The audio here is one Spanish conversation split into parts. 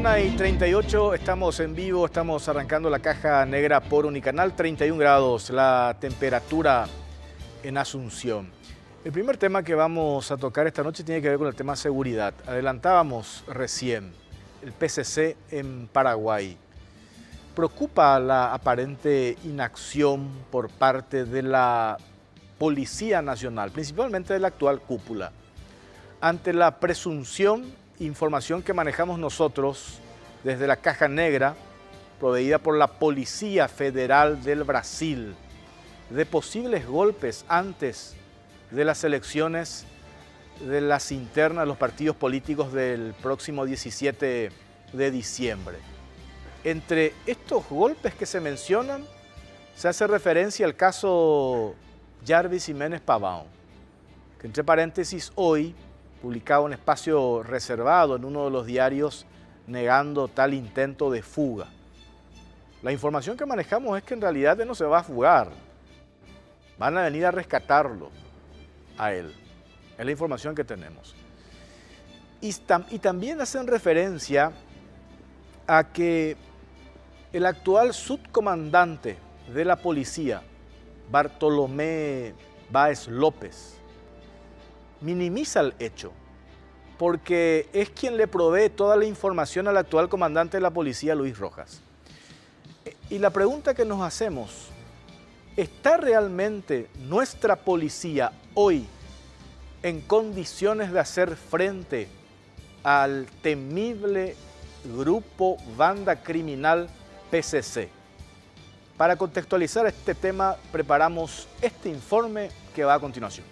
21:38, estamos en vivo, estamos arrancando la caja negra por Unicanal, 31 grados la temperatura en Asunción. El primer tema que vamos a tocar esta noche tiene que ver con el tema seguridad. Adelantábamos recién el PCC en Paraguay. Preocupa la aparente inacción por parte de la Policía Nacional, principalmente de la actual cúpula, ante la presunción, información que manejamos nosotros desde la caja negra, proveída por la Policía Federal del Brasil, de posibles golpes antes de las elecciones de las internas de los partidos políticos del próximo 17 de diciembre. Entre estos golpes que se mencionan, se hace referencia al caso Jarvis Jiménez Pavão, que entre paréntesis hoy publicaba un espacio reservado en uno de los diarios negando tal intento de fuga. La información que manejamos es que en realidad él no se va a fugar, van a venir a rescatarlo a él. Es la información que tenemos. Y también hacen referencia a que el actual subcomandante de la policía, Bartolomé Báez López, minimiza el hecho, porque es quien le provee toda la información al actual comandante de la policía, Luis Rojas. Y la pregunta que nos hacemos, ¿está realmente nuestra policía hoy en condiciones de hacer frente al temible grupo banda criminal PCC? Para contextualizar este tema, preparamos este informe que va a continuación.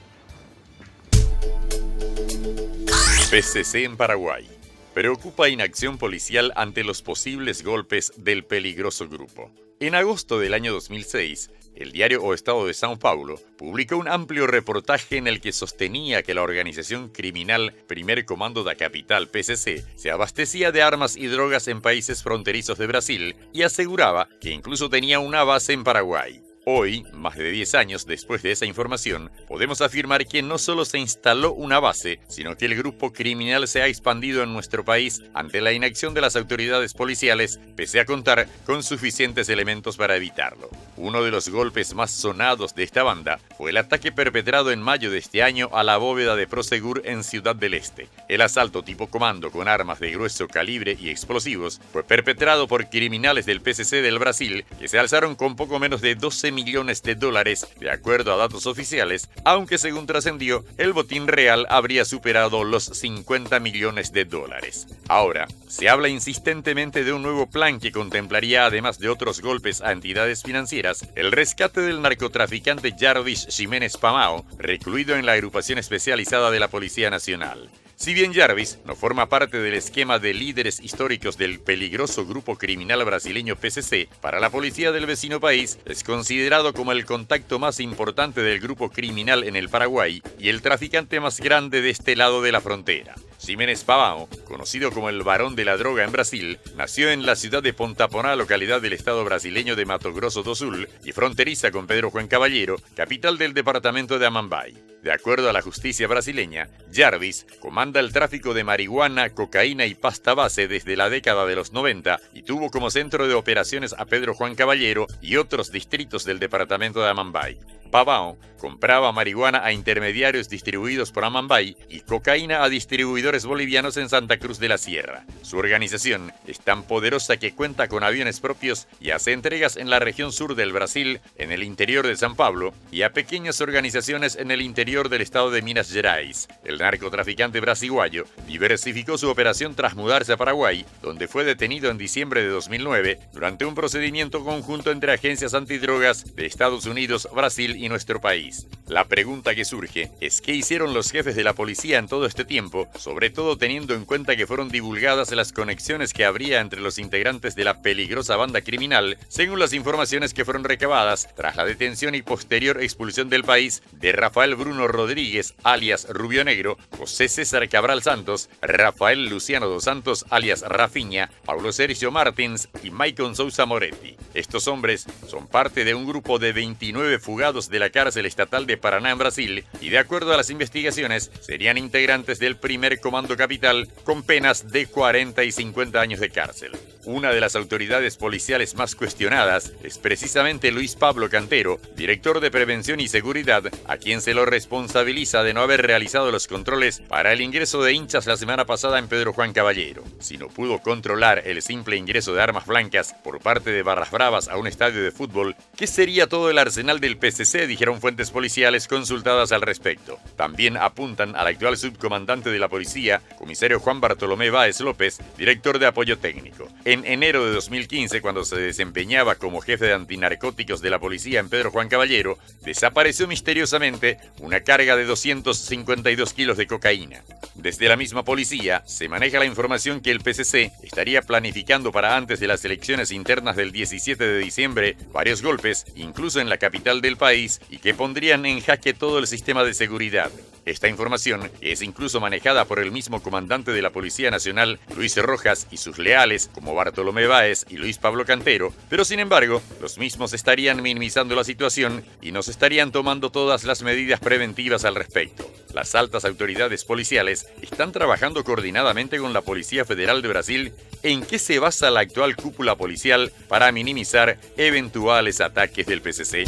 PCC en Paraguay. Preocupa inacción policial ante los posibles golpes del peligroso grupo. En agosto del año 2006, el diario O Estado de São Paulo publicó un amplio reportaje en el que sostenía que la organización criminal Primer Comando da Capital, PCC, se abastecía de armas y drogas en países fronterizos de Brasil y aseguraba que incluso tenía una base en Paraguay. Hoy, más de 10 años después de esa información, podemos afirmar que no solo se instaló una base, sino que el grupo criminal se ha expandido en nuestro país ante la inacción de las autoridades policiales, pese a contar con suficientes elementos para evitarlo. Uno de los golpes más sonados de esta banda fue el ataque perpetrado en mayo de este año a la bóveda de Prosegur en Ciudad del Este. El asalto tipo comando con armas de grueso calibre y explosivos fue perpetrado por criminales del PCC del Brasil, que se alzaron con poco menos de 12 millones de dólares, de acuerdo a datos oficiales, aunque según trascendió, el botín real habría superado los 50 millones de dólares. Ahora, se habla insistentemente de un nuevo plan que contemplaría, además de otros golpes a entidades financieras, el rescate del narcotraficante Jarvis Jiménez Pavão, recluido en la agrupación especializada de la Policía Nacional. Si bien Jarvis no forma parte del esquema de líderes históricos del peligroso grupo criminal brasileño PCC, para la policía del vecino país es considerado como el contacto más importante del grupo criminal en el Paraguay y el traficante más grande de este lado de la frontera. Jiménez Pavão, conocido como el varón de la droga en Brasil, nació en la ciudad de Pontaponá, localidad del estado brasileño de Mato Grosso do Sul y fronteriza con Pedro Juan Caballero, capital del departamento de Amambay. De acuerdo a la justicia brasileña, Jarvis comanda el tráfico de marihuana, cocaína y pasta base desde la década de los 90 y tuvo como centro de operaciones a Pedro Juan Caballero y otros distritos del departamento de Amambay. Pavão compraba marihuana a intermediarios distribuidos por Amambay y cocaína a distribuidores bolivianos en Santa Cruz de la Sierra. Su organización es tan poderosa que cuenta con aviones propios y hace entregas en la región sur del Brasil, en el interior de San Pablo y a pequeñas organizaciones en el interior del estado de Minas Gerais. El narcotraficante brasiguayo diversificó su operación tras mudarse a Paraguay, donde fue detenido en diciembre de 2009 durante un procedimiento conjunto entre agencias antidrogas de Estados Unidos, Brasil y nuestro país. La pregunta que surge es ¿qué hicieron los jefes de la policía en todo este tiempo, sobre todo teniendo en cuenta que fueron divulgadas las conexiones que habría entre los integrantes de la peligrosa banda criminal, según las informaciones que fueron recabadas tras la detención y posterior expulsión del país de Rafael Bruno Rodríguez, alias Rubio Negro, José César Cabral Santos, Rafael Luciano dos Santos, alias Rafiña, Paulo Sergio Martins y Maicon Sousa Moretti. Estos hombres son parte de un grupo de 29 fugados detenidos de la cárcel estatal de Paraná en Brasil y, de acuerdo a las investigaciones, serían integrantes del primer Comando Capital con penas de 40 y 50 años de cárcel. Una de las autoridades policiales más cuestionadas es precisamente Luis Pablo Cantero, director de Prevención y Seguridad, a quien se lo responsabiliza de no haber realizado los controles para el ingreso de hinchas la semana pasada en Pedro Juan Caballero. Si no pudo controlar el simple ingreso de armas blancas por parte de barras bravas a un estadio de fútbol, ¿qué sería todo el arsenal del PCC?, dijeron fuentes policiales consultadas al respecto. También apuntan al actual subcomandante de la policía, comisario Juan Bartolomé Báez López, director de apoyo técnico. En enero de 2015, cuando se desempeñaba como jefe de antinarcóticos de la policía en Pedro Juan Caballero, desapareció misteriosamente una carga de 252 kilos de cocaína. Desde la misma policía, se maneja la información que el PCC estaría planificando para antes de las elecciones internas del 17 de diciembre varios golpes, incluso en la capital del país, y que pondrían en jaque todo el sistema de seguridad. Esta información es incluso manejada por el mismo comandante de la Policía Nacional, Luis Rojas, y sus leales, como Bartolomé Báez y Luis Pablo Cantero, pero sin embargo, los mismos estarían minimizando la situación y nos estarían tomando todas las medidas preventivas al respecto. Las altas autoridades policiales están trabajando coordinadamente con la Policía Federal de Brasil. ¿En qué se basa la actual cúpula policial para minimizar eventuales ataques del PCC?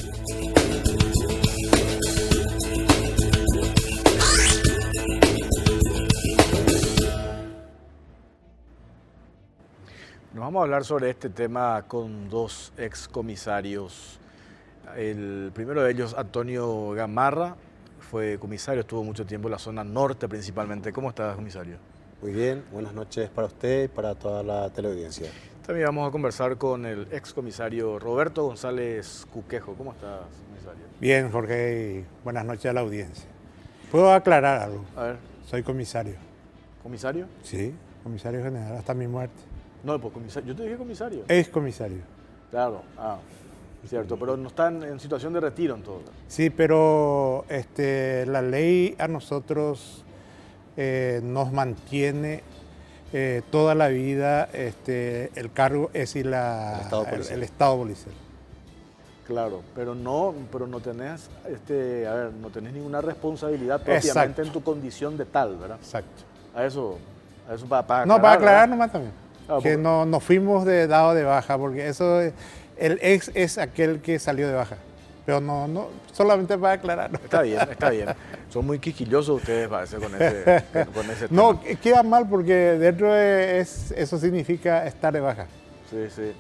Nos vamos a hablar sobre este tema con dos excomisarios. El primero de ellos, Antonio Gamarra, fue comisario, estuvo mucho tiempo en la zona norte principalmente. ¿Cómo estás, comisario? Muy bien, buenas noches para usted y para toda la teleaudiencia. También vamos a conversar con el excomisario Roberto González Cuquejo. ¿Cómo estás, comisario? Bien, Jorge, y buenas noches a la audiencia. ¿Puedo aclarar algo? A ver. Soy comisario. ¿Comisario? Sí, comisario general hasta mi muerte. No, pues comisario. Yo te dije comisario. Ex comisario. Claro, cierto, pero no están en situación de retiro en todo. Sí, pero la ley a nosotros nos mantiene toda la vida, el cargo es el Estado policial. Claro, pero no tenés, no tenés ninguna responsabilidad propiamente. Exacto. En tu condición de tal, ¿verdad? Exacto. A eso para aclarar. No, para aclarar ¿verdad? nomás también. Claro, que no nos fuimos dado de baja, porque eso, el ex es aquel que salió de baja. Pero no, solamente para aclarar. Está bien. Son muy quisquillosos ustedes, parece, con ese tema. No, queda mal porque dentro eso significa estar de baja. Sí.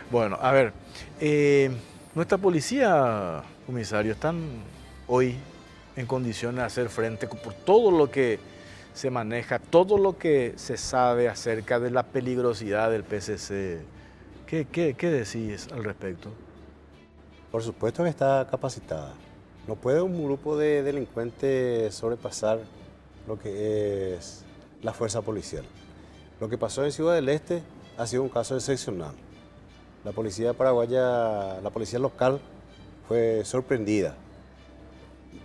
Bueno, a ver, nuestra policía, comisario, están hoy en condiciones de hacer frente por todo lo que se maneja, todo lo que se sabe acerca de la peligrosidad del PCC. ¿Qué decís al respecto? Por supuesto que está capacitada. No puede un grupo de delincuentes sobrepasar lo que es la fuerza policial. Lo que pasó en Ciudad del Este ha sido un caso excepcional. La policía paraguaya, la policía local fue sorprendida.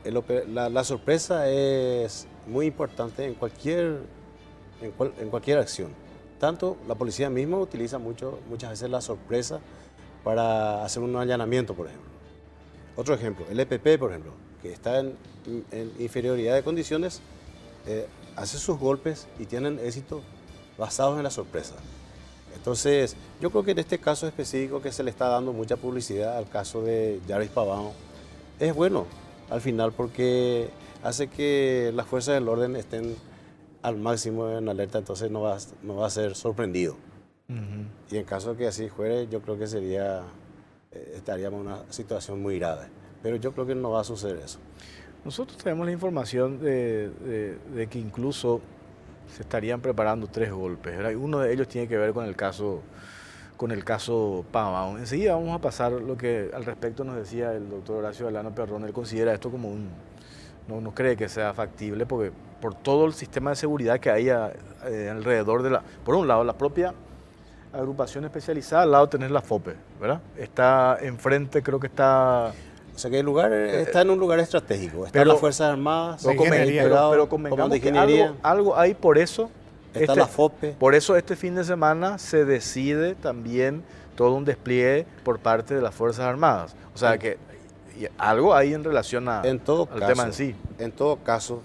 La sorpresa es muy importante en cualquier acción. Tanto la policía misma utiliza muchas veces la sorpresa para hacer un allanamiento, por ejemplo. Otro ejemplo, el EPP, por ejemplo, que está en inferioridad de condiciones, hace sus golpes y tienen éxito basados en la sorpresa. Entonces, yo creo que en este caso específico que se le está dando mucha publicidad al caso de Jarvis Pavão, es bueno al final porque hace que las fuerzas del orden estén al máximo en alerta, entonces no va a ser sorprendido. Y en caso de que así fuere, yo creo que estaríamos en una situación muy grave. Pero yo creo que no va a suceder eso. Nosotros tenemos la información de que incluso se estarían preparando 3 golpes, ¿verdad? Y uno de ellos tiene que ver con el caso Pavão. Enseguida vamos a pasar lo que al respecto nos decía el doctor Horacio Delano Perrón. Él considera esto como no cree que sea factible porque por todo el sistema de seguridad que hay alrededor por un lado, la propia agrupación especializada, al lado tenés la FOPE, ¿verdad? Está enfrente, creo que está... O sea que el lugar está en un lugar estratégico. Están las Fuerzas Armadas, pero convengamos que algo hay por eso. Está la FOPE. Por eso este fin de semana se decide también todo un despliegue por parte de las Fuerzas Armadas. O sea que y algo hay en relación En todo al caso, tema en sí. En todo caso,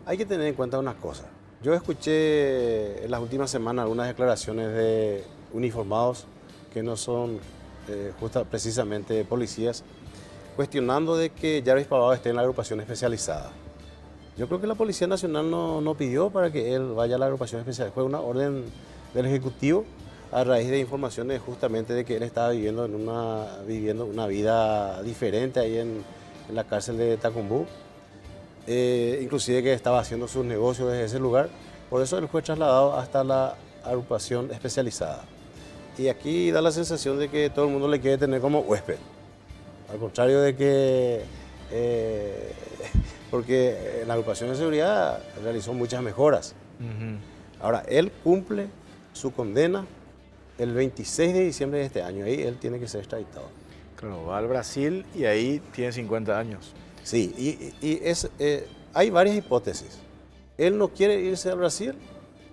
hay que tener en cuenta una cosa. Yo escuché en las últimas semanas algunas declaraciones de uniformados que no son precisamente policías, cuestionando de que Jarvis Pavao esté en la agrupación especializada. Yo creo que la Policía Nacional no pidió para que él vaya a la agrupación especial. Fue una orden del Ejecutivo a raíz de informaciones justamente de que él estaba viviendo una vida diferente ahí en la cárcel de Tacumbú. Inclusive que estaba haciendo sus negocios desde ese lugar. Por eso él fue trasladado hasta la agrupación especializada. Y aquí da la sensación de que todo el mundo le quiere tener como huésped. Al contrario de que... porque la agrupación de seguridad realizó muchas mejoras. Ahora, él cumple su condena el 26 de diciembre de este año. Ahí él tiene que ser extraditado. Claro, va al Brasil y ahí tiene 50 años. Sí, hay varias hipótesis. Él no quiere irse al Brasil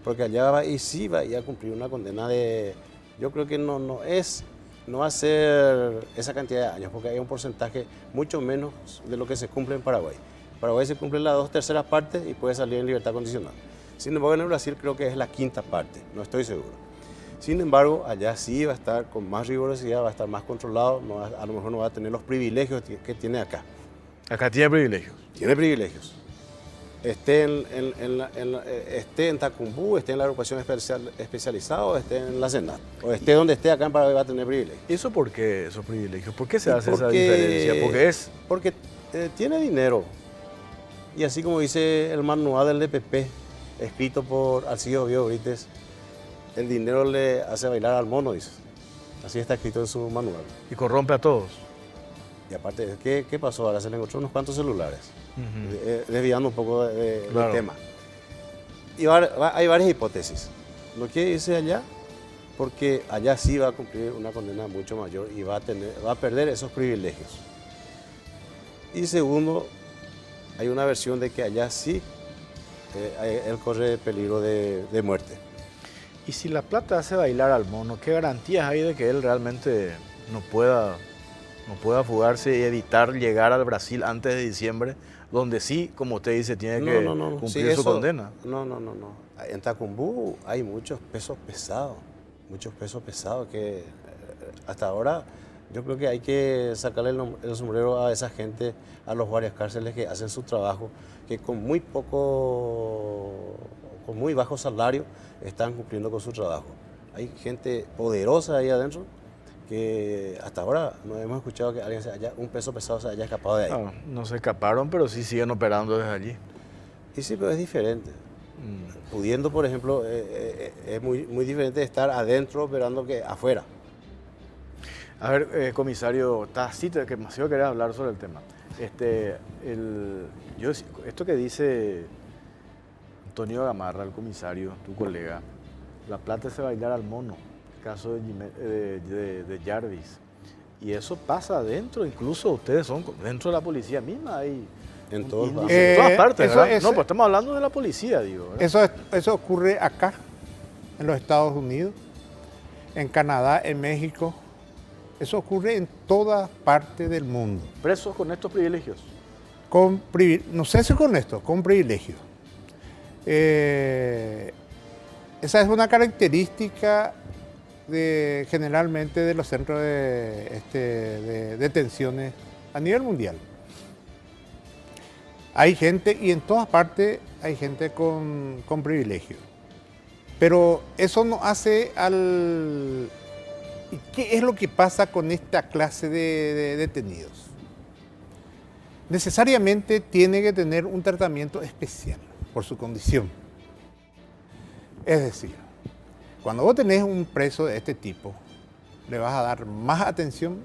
porque allá va y sí va a ir a cumplir una condena de... Yo creo que no va a ser esa cantidad de años, porque hay un porcentaje mucho menos de lo que se cumple en Paraguay. En Paraguay se cumplen las 2/3 partes y puede salir en libertad condicional. Sin embargo, en el Brasil creo que es la 5ª parte, no estoy seguro. Sin embargo, allá sí va a estar con más rigurosidad, va a estar más controlado, a lo mejor no va a tener los privilegios que tiene acá. Acá tiene privilegios. Tiene privilegios. Esté en Tacumbú, esté en la agrupación especializada o esté en la Senat, o esté donde esté acá en Paraguay va a tener privilegios. ¿Y eso por qué, esos privilegios? ¿Por qué se hace esa diferencia? Porque tiene dinero. Y así como dice el manual del DPP, escrito por Alcides Oviedo Brites, el dinero le hace bailar al mono, dice. Así está escrito en su manual. Y corrompe a todos. Y aparte, ¿qué pasó? Ahora se le encontró unos cuantos celulares, desviando un poco del tema. Y hay varias hipótesis. No quiere irse allá porque allá sí va a cumplir una condena mucho mayor y va a perder esos privilegios. Y segundo, hay una versión de que allá sí él corre peligro de muerte. Y si la plata hace bailar al mono, ¿qué garantías hay de que él realmente no pueda fugarse y evitar llegar al Brasil antes de diciembre, donde sí, como usted dice, tiene que cumplir su condena? No. En Tacumbú hay muchos pesos pesados que hasta ahora yo creo que hay que sacarle el sombrero a esa gente, a los guardias cárceles que hacen su trabajo, que con muy bajo salario están cumpliendo con su trabajo. Hay gente poderosa ahí adentro que hasta ahora no hemos escuchado que alguien un peso pesado se haya escapado de ahí. No se escaparon, pero sí siguen operando desde allí. Y sí, pero es diferente. Pudiendo, por ejemplo, es muy diferente estar adentro operando que afuera. A ver, comisario, que demasiado quería hablar sobre el tema. Esto que dice Antonio Gamarra, el comisario, tu colega, la plata se bailar al mono, caso de Jarvis. Y eso pasa adentro, incluso ustedes son dentro de la policía misma, hay en todas partes, ¿verdad? No, pues estamos hablando de la policía, digo. Eso ocurre acá, en los Estados Unidos, en Canadá, en México. Eso ocurre en toda parte del mundo. ¿Presos con estos privilegios? No sé si con esto, con privilegios. Esa es una característica generalmente de los centros de detenciones a nivel mundial. Hay gente, y en todas partes hay gente con privilegios. Pero eso no hace al... ¿Y qué es lo que pasa con esta clase de detenidos? Necesariamente tiene que tener un tratamiento especial por su condición. Es decir, cuando vos tenés un preso de este tipo, le vas a dar más atención,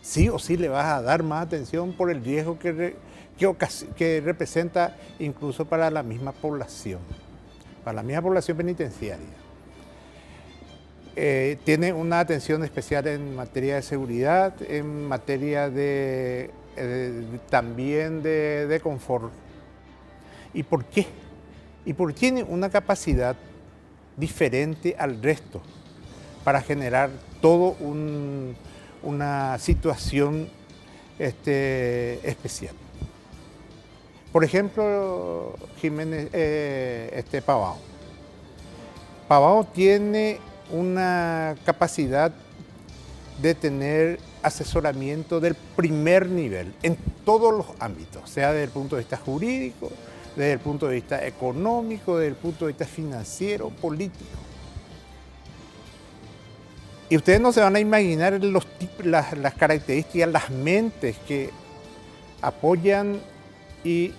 sí o sí le vas a dar más atención por el riesgo que representa incluso para la misma población penitenciaria. Tiene una atención especial en materia de seguridad, en materia también de confort. ¿Y por qué? Y porque tiene una capacidad diferente al resto para generar todo una situación especial. Por ejemplo, Jiménez, Pavao. Pavao tiene una capacidad de tener asesoramiento del primer nivel en todos los ámbitos, sea desde el punto de vista jurídico, desde el punto de vista económico, desde el punto de vista financiero, político. Y ustedes no se van a imaginar las características, las mentes que apoyan y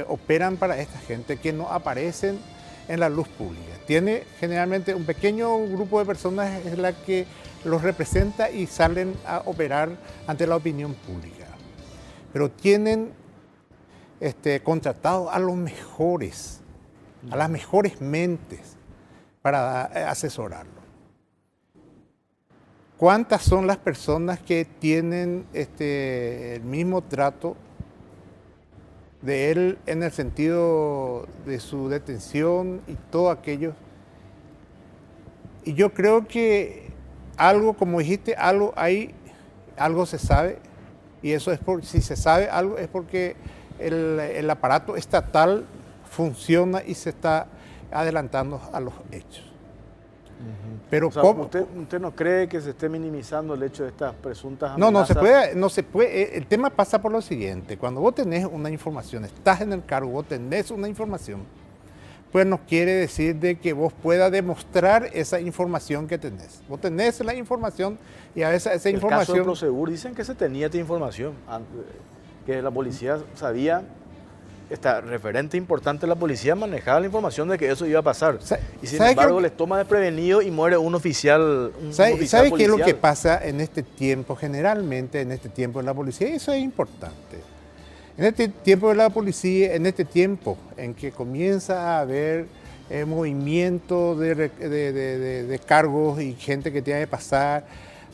operan para esta gente que no aparecen en la luz pública. Tiene generalmente un pequeño grupo de personas es la que los representa y salen a operar ante la opinión pública. Pero tienen contratados a los mejores, a las mejores mentes para asesorarlo. ¿Cuántas son las personas que tienen el mismo trato de él en el sentido de su detención y todo aquello? Y yo creo que algo, como dijiste, algo hay, algo se sabe, y eso es por, si se sabe algo es porque el aparato estatal funciona y se está adelantando a los hechos. Pero o sea, ¿cómo? ¿Usted no cree que se esté minimizando el hecho de estas presuntas No, amenazas? no se puede. El tema pasa por lo siguiente. Cuando vos tenés una información, estás en el cargo, vos tenés una información, pues no quiere decir de que vos puedas demostrar esa información que tenés. Vos tenés la información y a veces esa información... El caso de Prosegur dicen que se tenía esta información, que la policía sabía, esta referente importante de la policía manejaba la información de que eso iba a pasar. Y sin embargo les toma desprevenido y muere un oficial, ¿Sabe qué es lo que pasa en este tiempo, generalmente en este tiempo en la policía? Y eso es importante. En este tiempo de la policía, en este tiempo en que comienza a haber movimiento de cargos y gente que tiene que pasar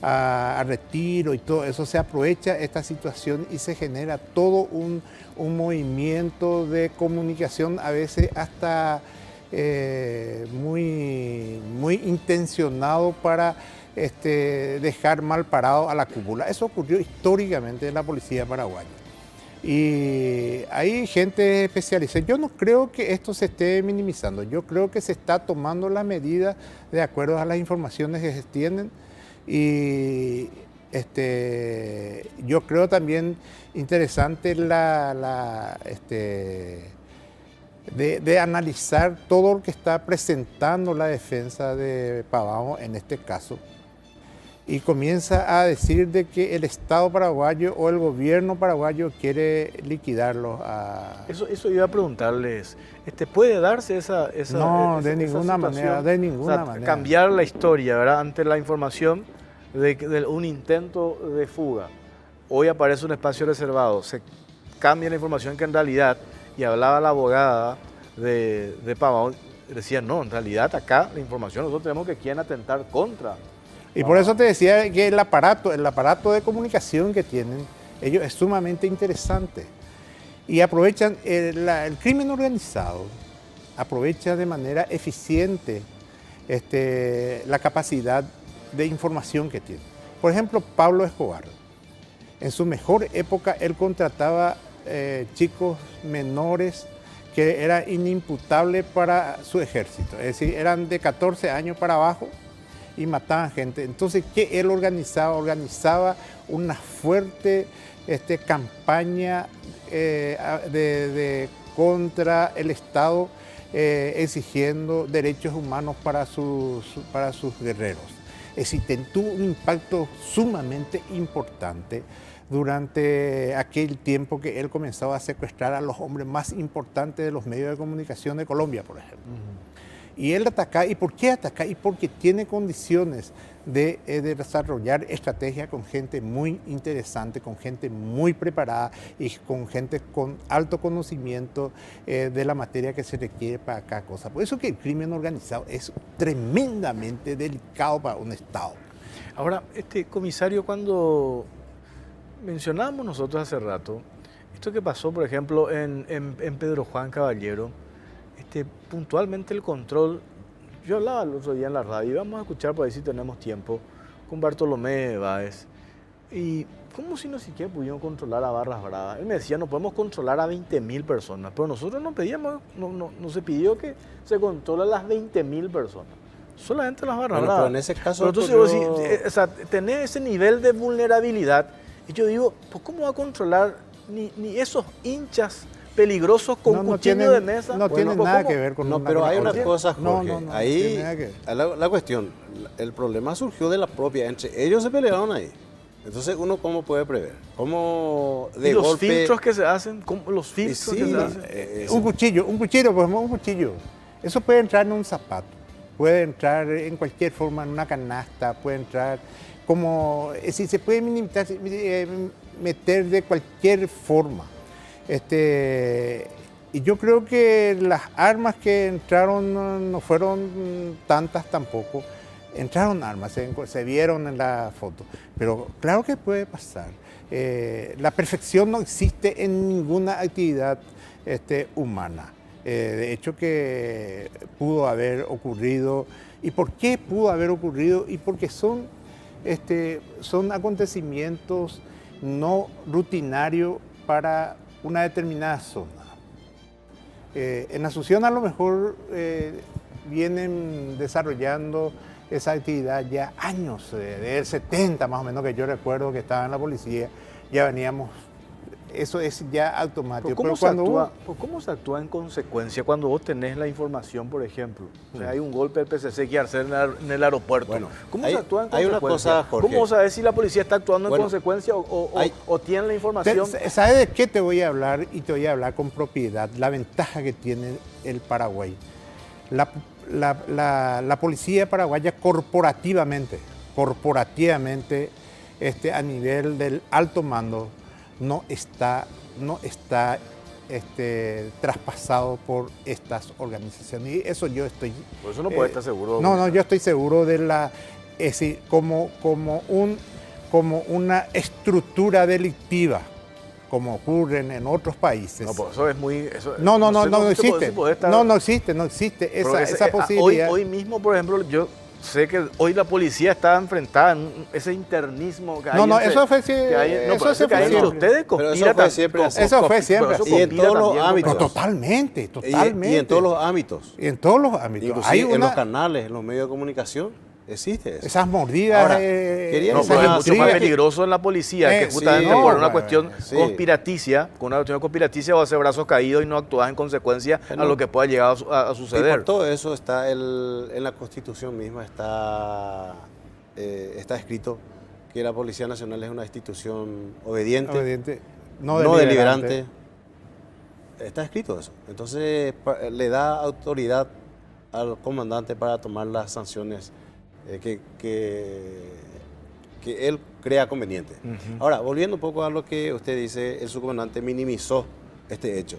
a retiro y todo eso, se aprovecha esta situación y se genera todo un movimiento de comunicación, a veces hasta muy intencionado para dejar mal parado a la cúpula. Eso ocurrió históricamente en la policía paraguaya. Y hay gente especializada. Yo no creo que esto se esté minimizando. Yo creo que se está tomando las medidas de acuerdo a las informaciones que se tienen. Y yo creo también interesante de analizar todo lo que está presentando la defensa de Pavao en este caso. Y comienza a decir de que el Estado paraguayo o el gobierno paraguayo quiere liquidarlos. Eso iba a preguntarles. ¿Puede darse esa No, de esa ninguna manera, de ninguna manera. Cambiar la historia, ¿verdad? Ante la información de un intento de fuga. Hoy aparece un espacio reservado. Se cambia la información que en realidad, y hablaba la abogada de Pavao, decía, no, en realidad acá la información nosotros tenemos que quieren atentar contra. Y por eso te decía que el aparato de comunicación que tienen, ellos es sumamente interesante. Y aprovechan, el crimen organizado aprovecha de manera eficiente la capacidad de información que tiene. Por ejemplo, Pablo Escobar, en su mejor época él contrataba chicos menores que era inimputable para su ejército, es decir, eran de 14 años para abajo y mataban gente. Entonces, ¿qué él organizaba? Organizaba una fuerte campaña contra el Estado, exigiendo derechos humanos para sus guerreros. Es decir, tuvo un impacto sumamente importante durante aquel tiempo que él comenzaba a secuestrar a los hombres más importantes de los medios de comunicación de Colombia, por ejemplo. Y él ataca. ¿Y por qué ataca? Y porque tiene condiciones de desarrollar estrategias con gente muy interesante, con gente muy preparada y con gente con alto conocimiento de la materia que se requiere para cada cosa. Por eso que el crimen organizado es tremendamente delicado para un Estado. Ahora, comisario, cuando mencionábamos nosotros hace rato, esto que pasó, por ejemplo, en Pedro Juan Caballero, puntualmente el control, yo hablaba el otro día en la radio, y vamos a escuchar por ahí si tenemos tiempo, con Bartolomé Báez, ¿Y cómo si no siquiera pudieron controlar a Barras Bravas? Él me decía, no podemos controlar a 20.000 personas, pero nosotros no pedíamos, no se pidió que se controle a las 20.000 personas. Solamente las Barras Bravas. Pero en ese caso... Pero entonces, vos decís, o sea, tener ese nivel de vulnerabilidad, y yo digo, pues ¿cómo va a controlar ni esos hinchas peligrosos con cuchillo de mesa? No tiene nada que ver con... No, pero hay una cosa, Jorge, ahí tiene nada que ver. la cuestión, el problema surgió de la propia, entre ellos se pelearon ahí. Entonces, ¿uno cómo puede prever? ¿Cómo de ¿Y los golpe? filtros que se hacen? Los filtros que se hacen. Un cuchillo, por ejemplo, un cuchillo. Eso puede entrar en un zapato, puede entrar en cualquier forma, en una canasta, puede entrar como... Es decir, se puede meter de cualquier forma. Y yo creo que las armas que entraron no fueron tantas tampoco. Entraron armas, se vieron en la foto, pero claro que puede pasar. La perfección no existe en ninguna actividad humana. De hecho que pudo haber ocurrido. ¿Y por qué pudo haber ocurrido? Y porque son acontecimientos no rutinarios para una determinada zona. En Asunción a lo mejor vienen desarrollando esa actividad ya años, del 70 más o menos, que yo recuerdo que estaba en la policía, ya veníamos, eso es ya automático. ¿Cómo se actúa en consecuencia cuando vos tenés la información, por ejemplo? O sea, hay un golpe del PCC que hacer en el aeropuerto. Bueno, ¿Cómo se actúa en consecuencia? hay una cosa, Jorge. ¿Cómo sabes si la policía está actuando en consecuencia o tiene la información? ¿Sabes de qué te voy a hablar? Y te voy a hablar con propiedad. La ventaja que tiene el Paraguay. La policía paraguaya corporativamente, a nivel del alto mando, no está traspasado por estas organizaciones. Y eso yo estoy... Por eso no puede estar seguro. No, yo estoy seguro de es decir, como una estructura delictiva, como ocurren en otros países. No, pues eso es muy... No existe. No existe esa posibilidad. Hoy mismo, por ejemplo, yo sé que hoy la policía está enfrentada en ese internismo que hay. Eso fue siempre. Ustedes conspiran. Eso fue siempre. Y en todos los ámbitos. Totalmente. Y en todos los ámbitos. Inclusive en los canales, en los medios de comunicación. Existe eso. Esas mordidas. Ahora, pero es mucho más peligroso en la policía, que justamente por una cuestión conspiraticia, con una cuestión conspiraticia vas a hacer brazos caídos y no actúas en consecuencia a lo que pueda llegar a suceder. Y por todo eso está en la Constitución misma está escrito que la Policía Nacional es una institución obediente no deliberante. Está escrito eso. Entonces le da autoridad al comandante para tomar las sanciones que él crea conveniente. Ahora, volviendo un poco a lo que usted dice, el subcomandante minimizó este hecho.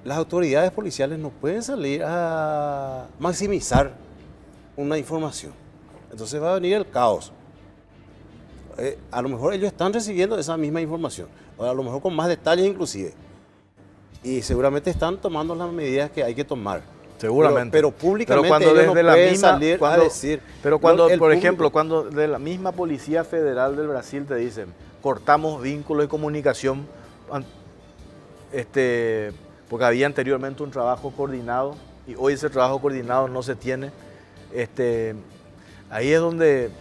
Las autoridades policiales no pueden salir a maximizar una información. Entonces va a venir el caos. A lo mejor ellos están recibiendo esa misma información, o a lo mejor con más detalles inclusive. Y seguramente están tomando las medidas que hay que tomar. Seguramente. Pero públicamente cuando ellos desde no pueden salir a cuando, decir... Pero cuando, por ejemplo, cuando de la misma Policía Federal del Brasil te dicen, cortamos vínculos de comunicación, porque había anteriormente un trabajo coordinado y hoy ese trabajo coordinado no se tiene, ahí es donde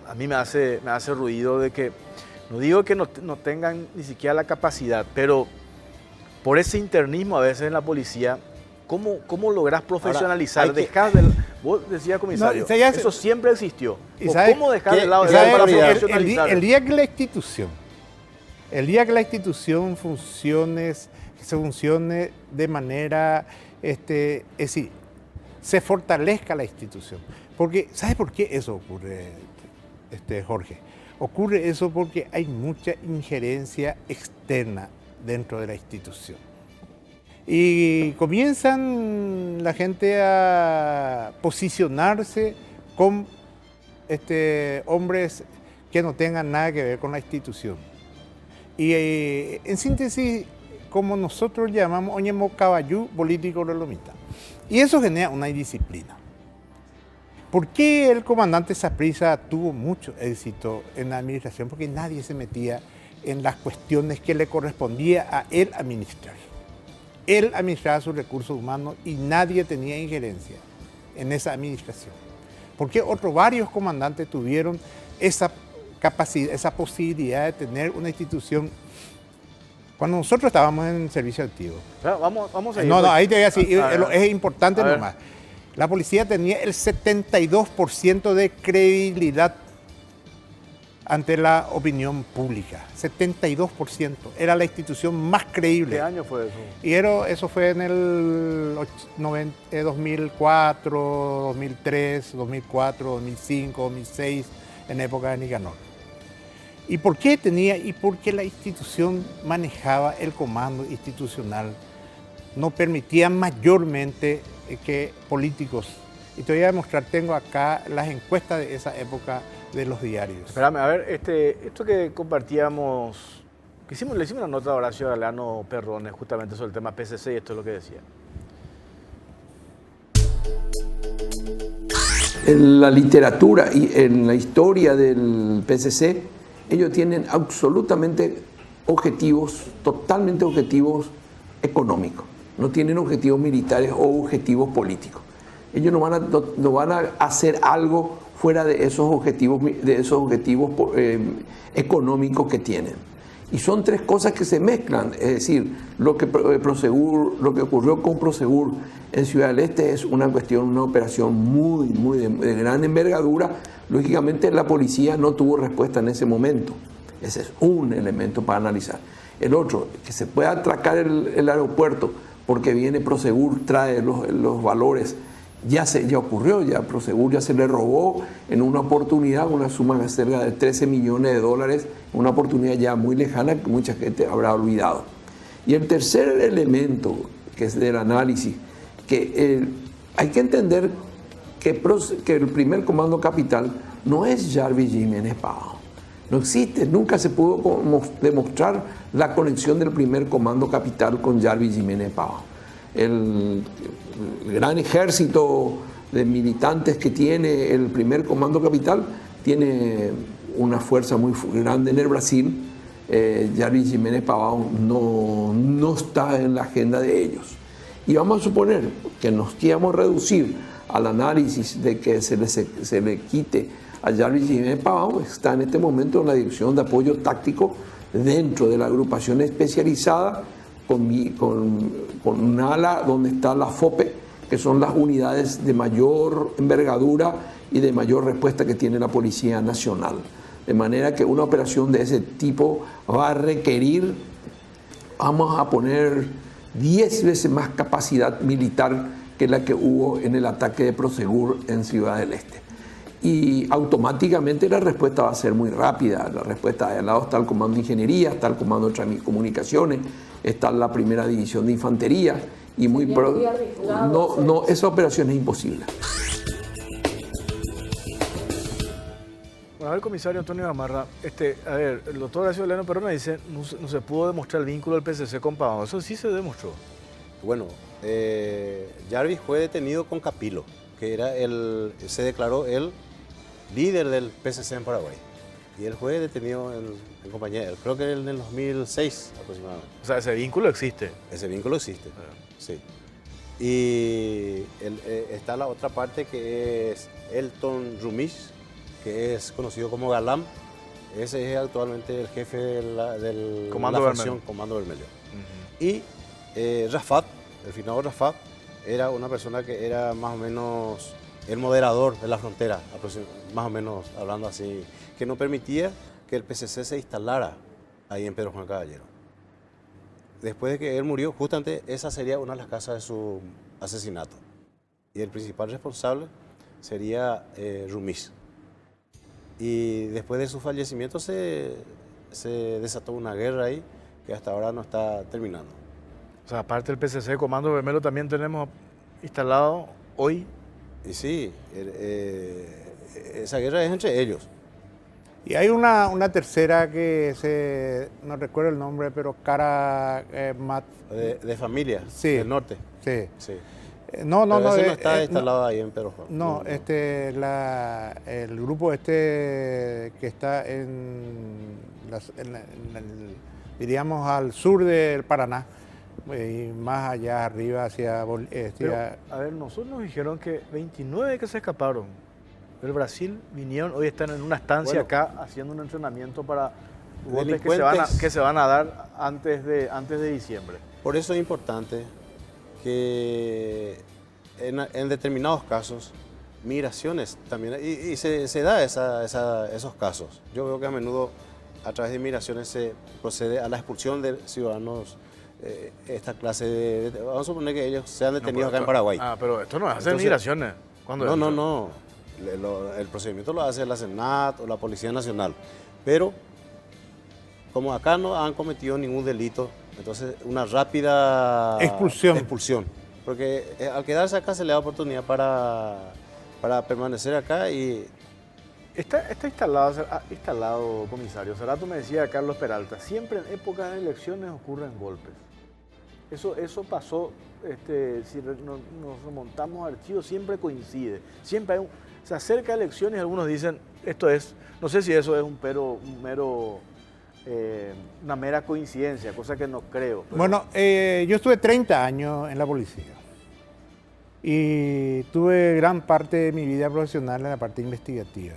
a mí me hace ruido de que, no digo que no tengan ni siquiera la capacidad, pero por ese internismo a veces en la policía, ¿cómo lográs profesionalizar? Ahora, vos decías, comisario, No, eso siempre existió. ¿Cómo dejar de lado para profesionalizar? El día que la institución funcione de manera, es decir, se fortalezca la institución. Porque, ¿sabes por qué eso ocurre, Jorge? Ocurre eso porque hay mucha injerencia externa dentro de la institución. Y comienzan la gente a posicionarse con hombres que no tengan nada que ver con la institución. Y en síntesis, como nosotros llamamos, oñemo caballú político relomita. Y eso genera una indisciplina. ¿Por qué el comandante Saprissa tuvo mucho éxito en la administración? Porque nadie se metía en las cuestiones que le correspondía a él administrar. Él administraba sus recursos humanos y nadie tenía injerencia en esa administración. Porque varios comandantes tuvieron esa capacidad, esa posibilidad de tener una institución. Cuando nosotros estábamos en servicio activo. Vamos a ir. No, ahí te voy a decir, es importante A ver. nomás. La policía tenía el 72% de credibilidad ante la opinión pública. 72%. Era la institución más creíble. ¿Qué año fue eso? Y eso fue en el 2004, 2003, 2004, 2005, 2006, en época de Nicanor. ¿Y por qué tenía? Y porque la institución manejaba el comando institucional. No permitía mayormente que políticos. Y te voy a demostrar, tengo acá las encuestas de esa época de los diarios. Espérame, a ver, esto que compartíamos, le hicimos una nota a Horacio Galeano Perrones justamente sobre el tema PCC y esto es lo que decía. En la literatura y en la historia del PCC, ellos tienen absolutamente objetivos, totalmente objetivos económicos. No tienen objetivos militares o objetivos políticos. Ellos no van a hacer algo fuera de esos objetivos económicos que tienen. Y son tres cosas que se mezclan. Es decir, lo que ocurrió con Prosegur en Ciudad del Este es una operación muy de gran envergadura. Lógicamente la policía no tuvo respuesta en ese momento. Ese es un elemento para analizar. El otro, que se pueda atracar el aeropuerto porque viene Prosegur, trae los valores. Ya ocurrió, ya Prosegur ya se le robó en una oportunidad una suma de cerca de $13 millones, una oportunidad ya muy lejana que mucha gente habrá olvidado. Y el tercer elemento, que es del análisis, que hay que entender que el primer comando capital no es Jarvis Jiménez Pavão. No existe, nunca se pudo demostrar la conexión del primer comando capital con Jarvis Jiménez Pavão. El gran ejército de militantes que tiene el primer comando capital tiene una fuerza muy grande en el Brasil. Jarvis Jiménez Pavão no está en la agenda de ellos. Y vamos a suponer que nos queramos reducir al análisis de que se le quite a Jarvis Jiménez Pavão. Está en este momento en la dirección de apoyo táctico dentro de la agrupación especializada con un ala donde está la FOPE, que son las unidades de mayor envergadura y de mayor respuesta que tiene la Policía Nacional. De manera que una operación de ese tipo va a requerir, vamos a poner 10 veces más capacidad militar que la que hubo en el ataque de Prosegur en Ciudad del Este. Y automáticamente la respuesta va a ser muy rápida. La respuesta, al lado está el Comando de Ingeniería, está el Comando de Comunicaciones, está la Primera División de Infantería y esa operación es imposible. Bueno, a ver, comisario Antonio Gamarra, a ver, el doctor Horacio Galeano Perrones dice no se pudo demostrar el vínculo del PCC con Pavão. Eso sí se demostró. Bueno, Jarvis fue detenido con Capilo, que se declaró el líder del PCC en Paraguay. Y él fue detenido en compañía de él, creo que en el 2006 aproximadamente. O sea, ese vínculo existe. Ese vínculo existe, sí. Y está la otra parte que es Elton Rumish, que es conocido como Galán. Ese es actualmente el jefe del Comando facción Comando Vermelho. Y Rafat, el finado Rafat, era una persona que era más o menos el moderador de la frontera, más o menos hablando así, que no permitía que el PCC se instalara ahí en Pedro Juan Caballero. Después de que él murió, justamente esa sería una de las causas de su asesinato. Y el principal responsable sería Rumish. Y después de su fallecimiento se desató una guerra ahí que hasta ahora no está terminando. O sea, aparte del PCC, Comando Vermelho también tenemos instalado hoy. Y sí, esa guerra es entre ellos. Y hay una tercera que no recuerdo el nombre, pero Cara Mat. De familia, Sí. del norte. Sí. Sí. No, Pero no, ese no está no, instalado ahí en Pedro Juan. no, el grupo que está diríamos al sur del Paraná, y más allá arriba hacia Pero, a ver, nosotros nos dijeron que 29 que se escaparon del Brasil vinieron, hoy están en una estancia Bueno, acá haciendo un entrenamiento para golpes delincuentes. que se van a dar antes de diciembre. Por eso es importante que en determinados casos, migraciones también, y se da esos casos. Yo veo que a menudo a través de migraciones se procede a la expulsión de ciudadanos, esta clase vamos a suponer que ellos sean detenidos acá en Paraguay. Ah, pero esto no hace Entonces, migraciones. ¿Cuándo No, es no, eso? no. El procedimiento lo hace la Senat o la Policía Nacional. Pero como acá no han cometido ningún delito, entonces una rápida expulsión. Porque al quedarse acá se le da oportunidad para permanecer acá y... Está instalado, comisario. Hace me decía Carlos Peralta, siempre en épocas de elecciones ocurren golpes. Eso pasó, si nos remontamos a archivos, siempre coincide. Siempre se acerca a elecciones y algunos dicen, no sé si eso es una mera coincidencia, cosa que no creo. Pero... Bueno, yo estuve 30 años en la policía y tuve gran parte de mi vida profesional en la parte investigativa.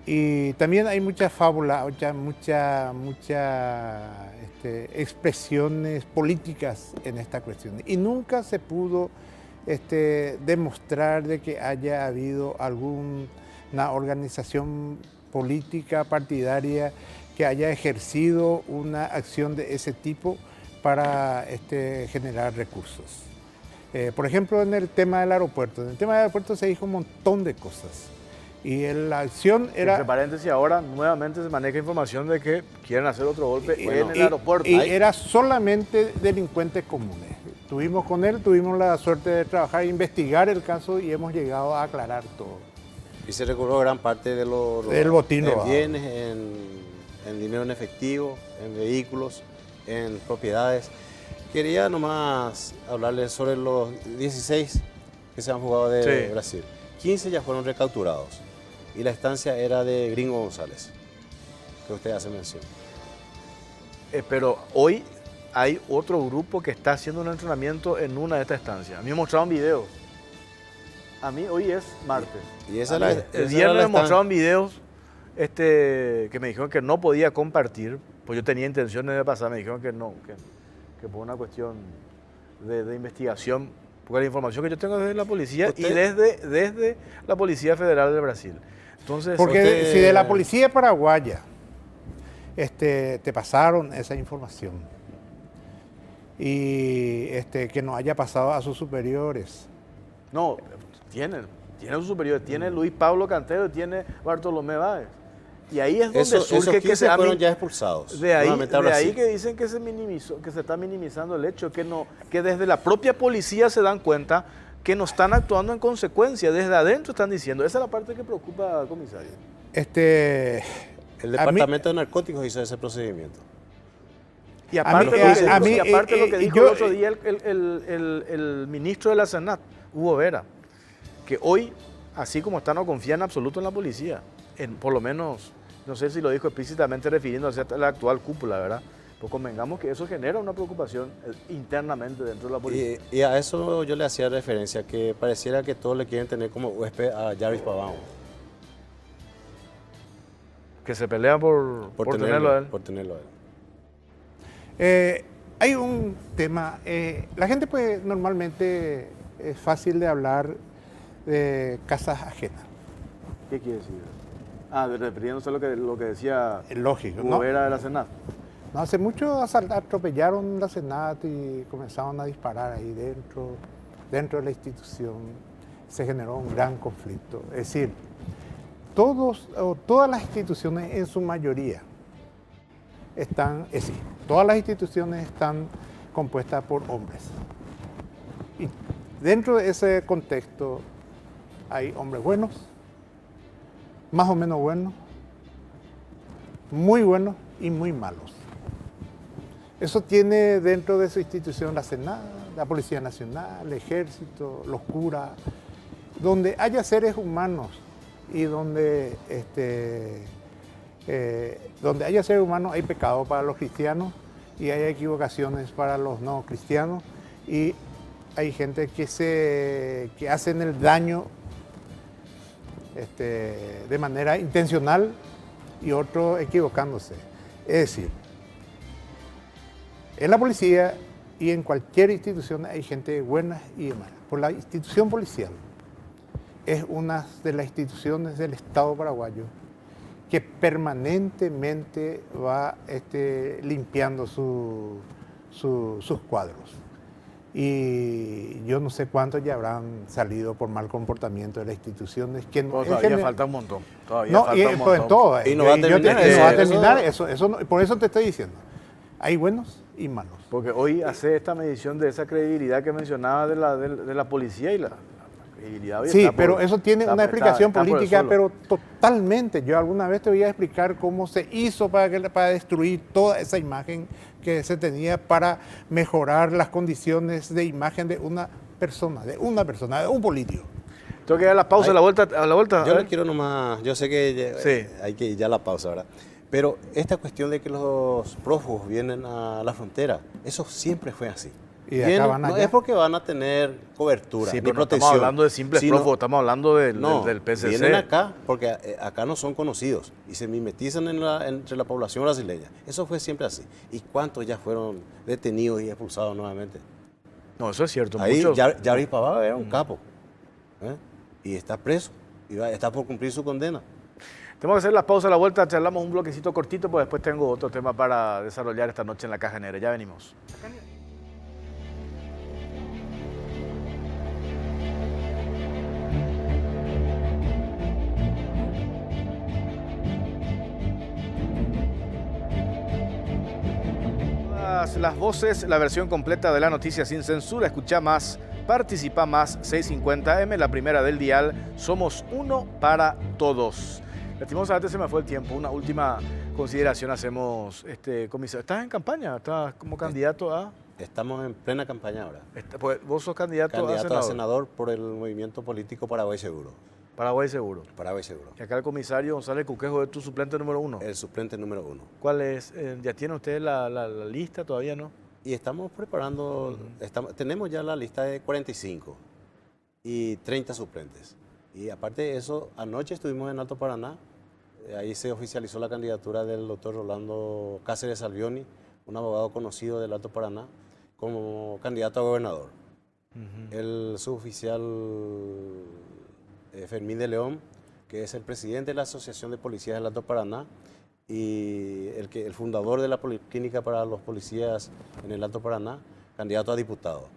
Y también hay mucha fábula, muchas expresiones políticas en esta cuestión. Y nunca se pudo demostrar de que haya habido alguna organización política partidaria que haya ejercido una acción de ese tipo para generar recursos. Por ejemplo, en el tema del aeropuerto. En el tema del aeropuerto se dijo un montón de cosas. Y la acción era... Entre paréntesis, ahora nuevamente se maneja información de que quieren hacer otro golpe en el aeropuerto. Y era solamente delincuentes comunes. Tuvimos la suerte de trabajar e investigar el caso y hemos llegado a aclarar todo. Y se recobró gran parte de del botín en robado. bienes, en dinero en efectivo, en vehículos, en propiedades. Quería nomás hablarles sobre los 16 que se han jugado de Brasil. 15 ya fueron recapturados y la estancia era de Gringo González, que usted hace mención. Pero hoy hay otro grupo que está haciendo un entrenamiento en una de estas estancias. A mí me mostraron videos. A mí hoy es martes. Y esa El viernes me mostraron videos que me dijeron que no podía compartir, pues yo tenía intenciones de pasar, me dijeron que no, que por una cuestión de investigación, porque la información que yo tengo desde la policía y desde la Policía Federal de Brasil. Entonces, porque si de la policía paraguaya te pasaron esa información y que no haya pasado a sus superiores. No, tienen sus superiores, tiene Luis Pablo Cantero y tiene Bartolomé Báez. Y ahí es donde surge que se fueron ya expulsados. De ahí que dicen que se minimizó, que se está minimizando el hecho, que desde la propia policía se dan cuenta que no están actuando en consecuencia, desde adentro están diciendo. Esa es la parte que preocupa, comisario. El Departamento de Narcóticos hizo ese procedimiento. Y aparte lo que dijo el otro día el ministro de la Senat, Hugo Vera, que hoy, así como está, no confía en absoluto en la policía. Por lo menos, no sé si lo dijo explícitamente refiriéndose a la actual cúpula, ¿verdad? Pues convengamos que eso genera una preocupación internamente dentro de la policía. Y a eso yo le hacía referencia, que pareciera que todos le quieren tener como huésped a Jarvis Pavão. Que se pelea por tenerlo a él. Por tenerlo a él. Hay un tema, la gente pues normalmente es fácil de hablar de casas ajenas. ¿Qué quiere decir? Refiriéndose a lo que decía Lógico, Hugo ¿no? Vera de la Senat. No, hace mucho atropellaron la Senat y comenzaron a disparar ahí dentro de la institución. Se generó un gran conflicto. Es decir, todas las instituciones en su mayoría todas las instituciones están compuestas por hombres. Y dentro de ese contexto hay hombres buenos, más o menos buenos, muy buenos y muy malos. Eso tiene dentro de su institución la Senat, la Policía Nacional, el Ejército, los curas, donde haya seres humanos y donde haya seres humanos hay pecado para los cristianos y hay equivocaciones para los no cristianos y hay gente que hacen el daño de manera intencional y otros equivocándose. Es decir, en la policía y en cualquier institución hay gente buena y mala. Por la institución policial es una de las instituciones del Estado paraguayo que permanentemente va limpiando sus cuadros. Y yo no sé cuántos ya habrán salido por mal comportamiento de las instituciones. Que Todavía falta un montón. No, pues en todo. Y no va a terminar. No va a terminar. Por eso te estoy diciendo. Hay buenos y malos. Porque hoy hace esta medición de esa credibilidad que mencionaba de la policía y la credibilidad. Hoy Sí, pero eso tiene una explicación está por el política, suelo. pero totalmente. Yo alguna vez te voy a explicar cómo se hizo para destruir toda esa imagen que se tenía para mejorar las condiciones de imagen de una persona, de un político. Tengo que dar la pausa a la vuelta. Yo le quiero nomás, yo sé que Sí. hay que ir ya a la pausa, ¿verdad? Pero esta cuestión de que los prófugos vienen a la frontera, eso siempre fue así. Y de acá van no allá. es porque van a tener cobertura, Sí, ni pero no protección. estamos hablando de simples sino- prófugos, estamos hablando del No, PCC. vienen acá porque acá no son conocidos y se mimetizan entre la población brasileña. Eso fue siempre así. ¿Y cuántos ya fueron detenidos y expulsados nuevamente? No, eso es cierto. Ahí Muchos. Yaris Pavá era un capo, ¿eh? Y está preso, está por cumplir su condena. Tenemos que hacer la pausa a la vuelta, charlamos un bloquecito cortito, pues después tengo otro tema para desarrollar esta noche en la Caja Negra. Ya venimos. Todas las voces, la versión completa de la noticia sin censura. Escucha más, participa más, 650M, la primera del dial. Somos uno para todos. Lastimosamente se me fue el tiempo. Una última consideración hacemos, comisario. ¿Estás en campaña? ¿Estás como candidato a...? Estamos en plena campaña ahora. Pues, vos sos candidato Candidato a a senador. senador por el movimiento político Paraguay Seguro. Paraguay Seguro. Paraguay Seguro. Y acá el comisario González Cuquejo es tu suplente número 1. El suplente número 1. ¿Cuál es? ¿Ya tiene usted la lista? ¿Todavía no? Y estamos preparando, tenemos ya la lista de 45 y 30 suplentes. Y aparte de eso, anoche estuvimos en Alto Paraná, ahí se oficializó la candidatura del doctor Rolando Cáceres Albioni, un abogado conocido del Alto Paraná, como candidato a gobernador. El suboficial Fermín de León, que es el presidente de la Asociación de Policías del Alto Paraná, y el fundador de la Policlínica para los Policías en el Alto Paraná, candidato a diputado.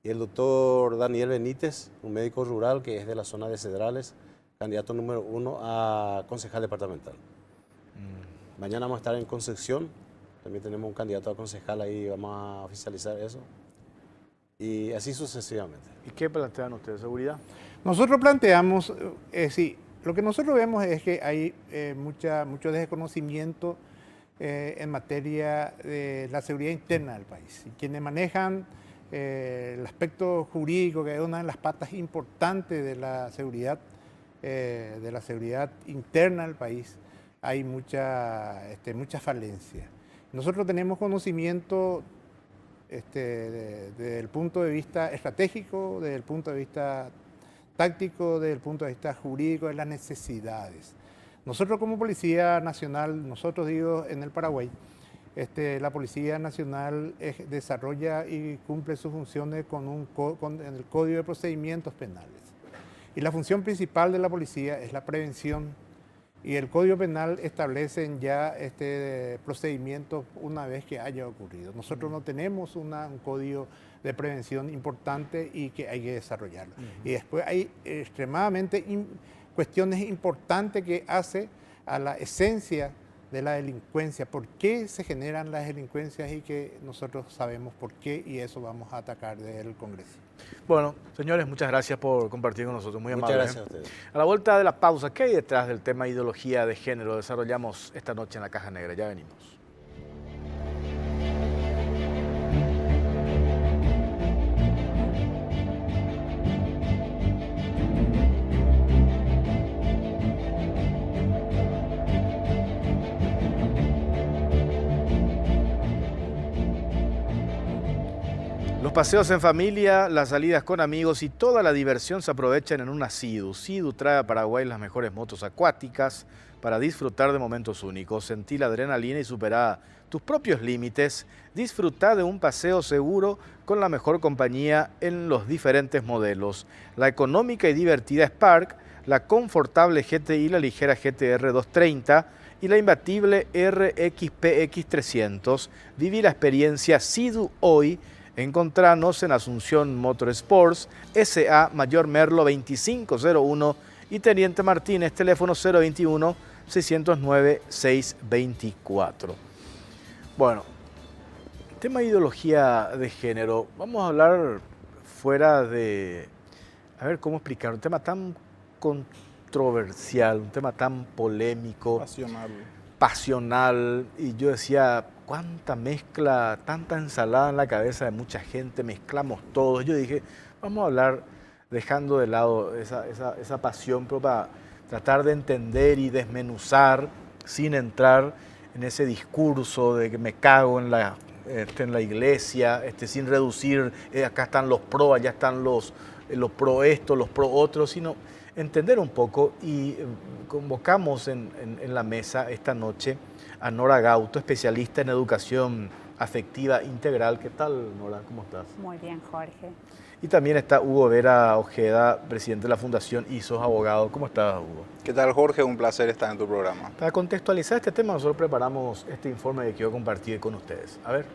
Y el doctor Daniel Benítez, un médico rural que es de la zona de Cedrales, candidato número 1 a concejal departamental. Mañana vamos a estar en Concepción, también tenemos un candidato a concejal ahí, vamos a oficializar eso. Y así sucesivamente. ¿Y qué plantean ustedes? ¿Seguridad? Nosotros planteamos, sí, lo que nosotros vemos es que hay mucho desconocimiento en materia de la seguridad interna del país. Y quienes manejan el aspecto jurídico, que es una de las patas importantes de la seguridad interna del país, hay mucha falencia. Nosotros tenemos conocimiento desde el punto de vista estratégico, desde el punto de vista táctico, desde el punto de vista jurídico, de las necesidades. Nosotros como Policía Nacional, en el Paraguay, la Policía Nacional desarrolla y cumple sus funciones en el Código de Procedimientos Penales. Y la función principal de la policía es la prevención. Y el Código Penal establece ya procedimientos una vez que haya ocurrido. Nosotros no tenemos un código de prevención importante y que hay que desarrollarlo. Y después hay extremadamente cuestiones importantes que hace a la esencia de la delincuencia, por qué se generan las delincuencias y que nosotros sabemos por qué y eso vamos a atacar desde el Congreso. Bueno, señores, muchas gracias por compartir con nosotros. Muy Muchas amables. gracias a ustedes. A la vuelta de la pausa, ¿qué hay detrás del tema ideología de género? Desarrollamos esta noche en la Caja Negra. Ya venimos. Los paseos en familia, las salidas con amigos y toda la diversión se aprovechan en una Sea-Doo. Sea-Doo trae a Paraguay las mejores motos acuáticas para disfrutar de momentos únicos. Sentí la adrenalina y supera tus propios límites. Disfruta de un paseo seguro con la mejor compañía en los diferentes modelos. La económica y divertida Spark, la confortable GTI, la ligera GTR 230 y la imbatible RXPX 300. Viví la experiencia Sea-Doo hoy. Encontranos en Asunción Motorsports, SA Mayor Merlo 2501 y Teniente Martínez, teléfono 021-609-624. Bueno, tema de ideología de género. Vamos a hablar fuera de, a ver cómo explicar, un tema tan controversial, un tema tan polémico, pasional, y yo decía, cuánta mezcla, tanta ensalada en la cabeza de mucha gente, mezclamos todos. Yo dije, vamos a hablar dejando de lado esa pasión, pero para tratar de entender y desmenuzar sin entrar en ese discurso de que me cago en la iglesia, sin reducir, acá están los pro, allá están los pro esto, los pro otros, sino entender un poco, y convocamos en la mesa esta noche a Nora Gauto, especialista en educación afectiva integral. ¿Qué tal, Nora? ¿Cómo estás? Muy bien, Jorge. Y también está Hugo Vera Ojeda, presidente de la Fundación ISOS Abogado. ¿Cómo estás, Hugo? ¿Qué tal, Jorge? Un placer estar en tu programa. Para contextualizar este tema, nosotros preparamos este informe que quiero compartir con ustedes. A ver.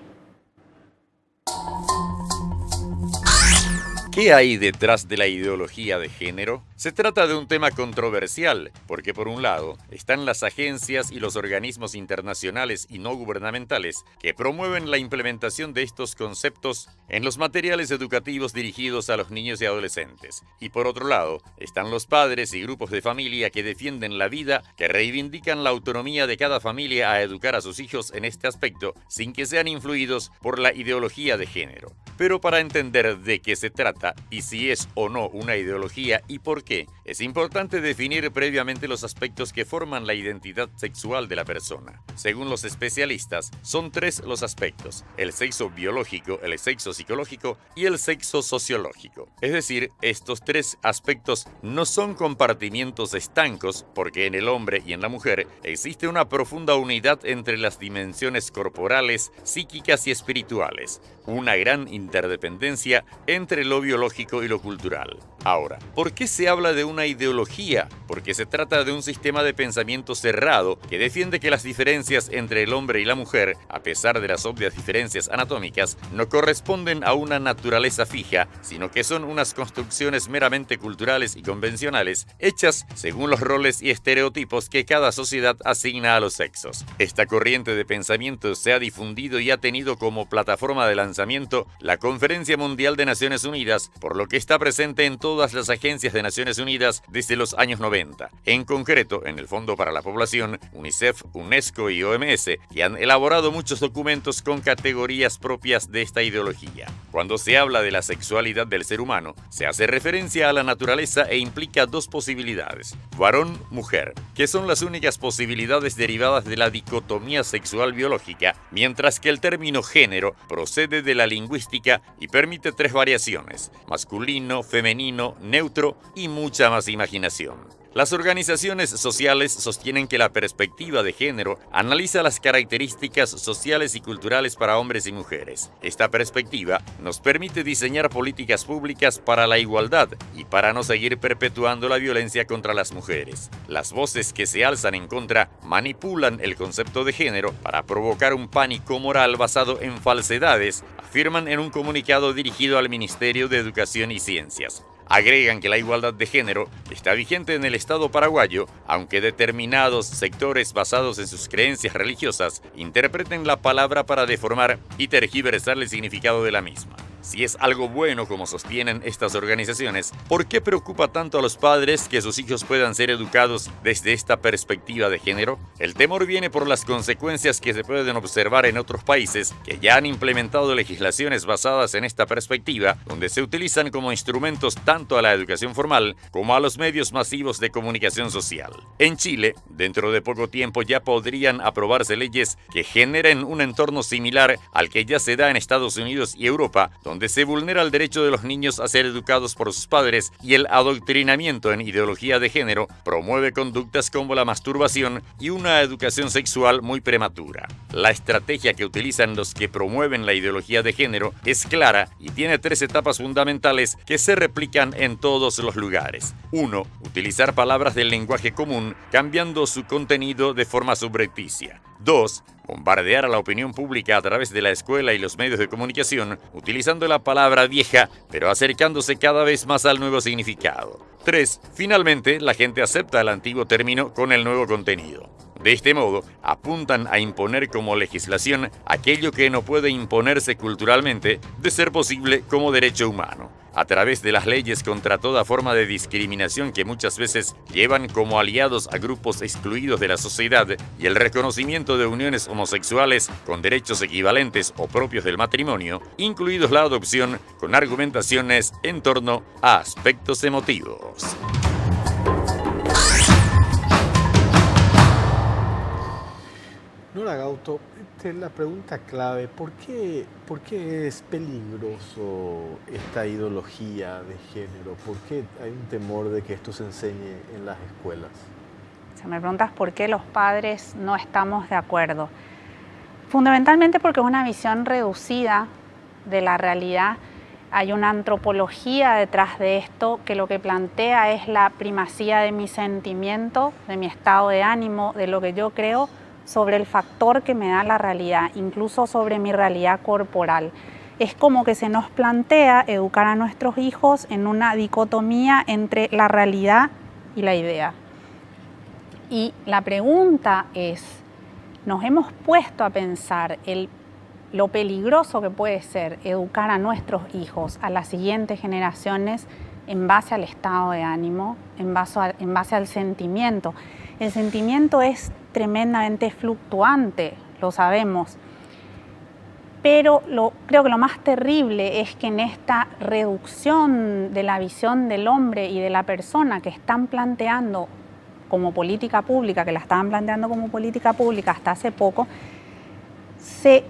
¿Qué hay detrás de la ideología de género? Se trata de un tema controversial, porque por un lado están las agencias y los organismos internacionales y no gubernamentales que promueven la implementación de estos conceptos en los materiales educativos dirigidos a los niños y adolescentes. Y por otro lado están los padres y grupos de familia que defienden la vida, que reivindican la autonomía de cada familia a educar a sus hijos en este aspecto sin que sean influidos por la ideología de género. Pero para entender de qué se trata y si es o no una ideología y por qué, es importante definir previamente los aspectos que forman la identidad sexual de la persona. Según los especialistas, son tres los aspectos: el sexo biológico, el sexo psicológico y el sexo sociológico. Es decir, estos tres aspectos no son compartimientos estancos, porque en el hombre y en la mujer existe una profunda unidad entre las dimensiones corporales, psíquicas y espirituales, una gran interdependencia entre lo biológico y lo cultural. Ahora, ¿por qué se habla de una ideología? Porque se trata de un sistema de pensamiento cerrado que defiende que las diferencias entre el hombre y la mujer, a pesar de las obvias diferencias anatómicas, no corresponden a una naturaleza fija, sino que son unas construcciones meramente culturales y convencionales, hechas según los roles y estereotipos que cada sociedad asigna a los sexos. Esta corriente de pensamiento se ha difundido y ha tenido como plataforma de lanzamiento la Conferencia Mundial de Naciones Unidas, por lo que está presente en todas las agencias de Naciones Unidas desde los años 90. En concreto, en el Fondo para la Población, UNICEF, UNESCO y OMS, que han elaborado muchos documentos con categorías propias de esta ideología. Cuando se habla de la sexualidad del ser humano, se hace referencia a la naturaleza e implica dos posibilidades: varón-mujer, que son las únicas posibilidades derivadas de la dicotomía sexual biológica, mientras que el término género procede de la lingüística y permite tres variaciones: masculino, femenino, neutro y mucha más imaginación. Las organizaciones sociales sostienen que la perspectiva de género analiza las características sociales y culturales para hombres y mujeres. Esta perspectiva nos permite diseñar políticas públicas para la igualdad y para no seguir perpetuando la violencia contra las mujeres. Las voces que se alzan en contra manipulan el concepto de género para provocar un pánico moral basado en falsedades, afirman en un comunicado dirigido al Ministerio de Educación y Ciencias. Agregan que la igualdad de género está vigente en el Estado paraguayo, aunque determinados sectores basados en sus creencias religiosas interpreten la palabra para deformar y tergiversar el significado de la misma. Si es algo bueno, como sostienen estas organizaciones, ¿por qué preocupa tanto a los padres que sus hijos puedan ser educados desde esta perspectiva de género? El temor viene por las consecuencias que se pueden observar en otros países que ya han implementado legislaciones basadas en esta perspectiva, donde se utilizan como instrumentos tanto a la educación formal como a los medios masivos de comunicación social. En Chile, dentro de poco tiempo ya podrían aprobarse leyes que generen un entorno similar al que ya se da en Estados Unidos y Europa, donde donde se vulnera el derecho de los niños a ser educados por sus padres y el adoctrinamiento en ideología de género promueve conductas como la masturbación y una educación sexual muy prematura. La estrategia que utilizan los que promueven la ideología de género es clara y tiene 3 etapas fundamentales que se replican en todos los lugares. 1. Utilizar palabras del lenguaje común, cambiando su contenido de forma subrepticia. 2. Bombardear a la opinión pública a través de la escuela y los medios de comunicación, utilizando la palabra vieja, pero acercándose cada vez más al nuevo significado. 3. Finalmente, la gente acepta el antiguo término con el nuevo contenido. De este modo, apuntan a imponer como legislación aquello que no puede imponerse culturalmente, de ser posible como derecho humano. A través de las leyes contra toda forma de discriminación que muchas veces llevan como aliados a grupos excluidos de la sociedad y el reconocimiento de uniones homosexuales con derechos equivalentes o propios del matrimonio, incluidos la adopción, con argumentaciones en torno a aspectos emotivos. Nora Gauto, la pregunta clave, ¿por qué es peligroso esta ideología de género? ¿Por qué hay un temor de que esto se enseñe en las escuelas? Si me preguntas por qué los padres no estamos de acuerdo. Fundamentalmente porque es una visión reducida de la realidad. Hay una antropología detrás de esto que lo que plantea es la primacía de mi sentimiento, de mi estado de ánimo, de lo que yo creo, sobre el factor que me da la realidad, incluso sobre mi realidad corporal. Es como que se nos plantea educar a nuestros hijos en una dicotomía entre la realidad y la idea. Y la pregunta es, ¿nos hemos puesto a pensar lo peligroso que puede ser educar a nuestros hijos, a las siguientes generaciones, en base al estado de ánimo, en base al sentimiento? El sentimiento es tremendamente fluctuante, lo sabemos, pero creo que lo más terrible es que en esta reducción de la visión del hombre y de la persona que están planteando como política pública, que la estaban planteando como política pública hasta hace poco, se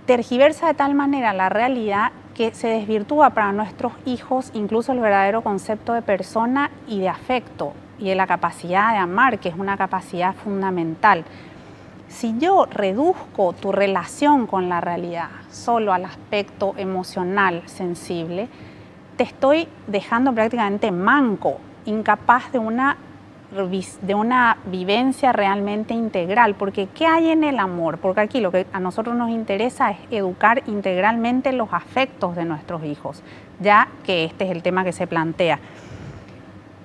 tergiversa de tal manera la realidad que se desvirtúa para nuestros hijos incluso el verdadero concepto de persona y de afecto y de la capacidad de amar, que es una capacidad fundamental. Si yo reduzco tu relación con la realidad solo al aspecto emocional, sensible, te estoy dejando prácticamente manco, incapaz de una vivencia realmente integral. Porque ¿qué hay en el amor? Porque aquí lo que a nosotros nos interesa es educar integralmente los afectos de nuestros hijos, ya que este es el tema que se plantea.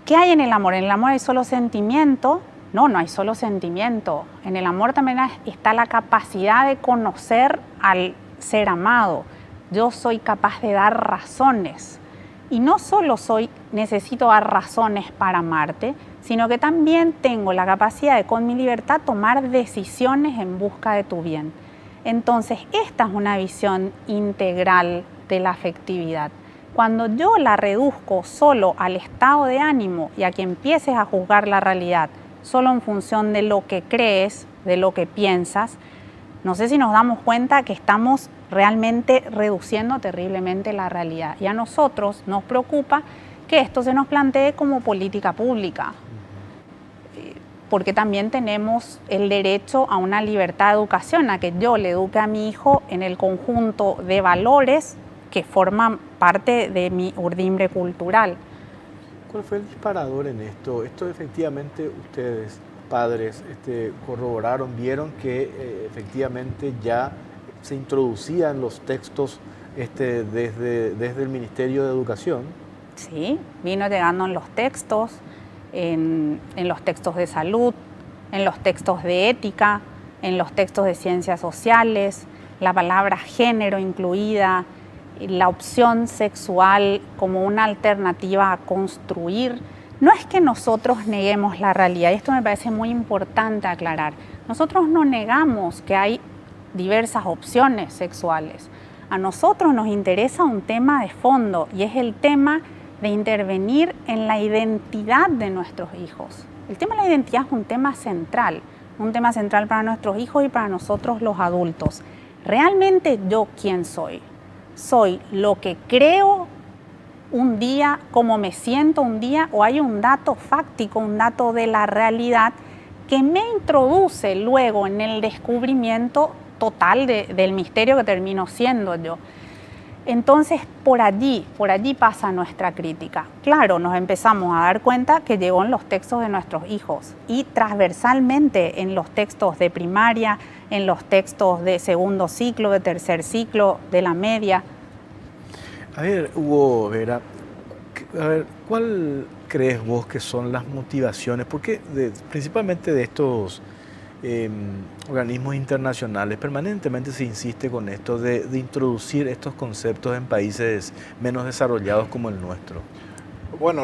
¿Qué hay en el amor? ¿En el amor hay solo sentimiento? No, no hay solo sentimiento. En el amor también está la capacidad de conocer al ser amado. Yo soy capaz de dar razones. Y no solo necesito dar razones para amarte, sino que también tengo la capacidad de, con mi libertad, tomar decisiones en busca de tu bien. Entonces, esta es una visión integral de la afectividad. Cuando yo la reduzco solo al estado de ánimo y a que empieces a juzgar la realidad solo en función de lo que crees, de lo que piensas, no sé si nos damos cuenta que estamos realmente reduciendo terriblemente la realidad. Y a nosotros nos preocupa que esto se nos plantee como política pública, porque también tenemos el derecho a una libertad de educación, a que yo le eduque a mi hijo en el conjunto de valores que forman parte de mi urdimbre cultural. ¿Cuál fue el disparador en esto? Esto efectivamente ustedes, padres, corroboraron, vieron que efectivamente ya se introducían los textos desde el Ministerio de Educación. Sí, vino llegando en los textos, en los textos de salud, en los textos de ética, en los textos de ciencias sociales, la palabra género incluida, la opción sexual como una alternativa a construir. No es que nosotros neguemos la realidad, y esto me parece muy importante aclarar. Nosotros no negamos que hay diversas opciones sexuales. A nosotros nos interesa un tema de fondo y es el tema de intervenir en la identidad de nuestros hijos. El tema de la identidad es un tema central para nuestros hijos y para nosotros los adultos. ¿Realmente yo quién soy? soy lo que creo un día, como me siento un día, o hay un dato fáctico, un dato de la realidad que me introduce luego en el descubrimiento total del misterio que termino siendo yo. Entonces, por allí pasa nuestra crítica. Claro, nos empezamos a dar cuenta que llegó en los textos de nuestros hijos y transversalmente en los textos de primaria, en los textos de segundo ciclo, de tercer ciclo, de la media. A ver, Hugo Vera, ¿cuál crees vos que son las motivaciones? Porque principalmente de estos organismos internacionales permanentemente se insiste con esto de introducir estos conceptos en países menos desarrollados como el nuestro. Bueno,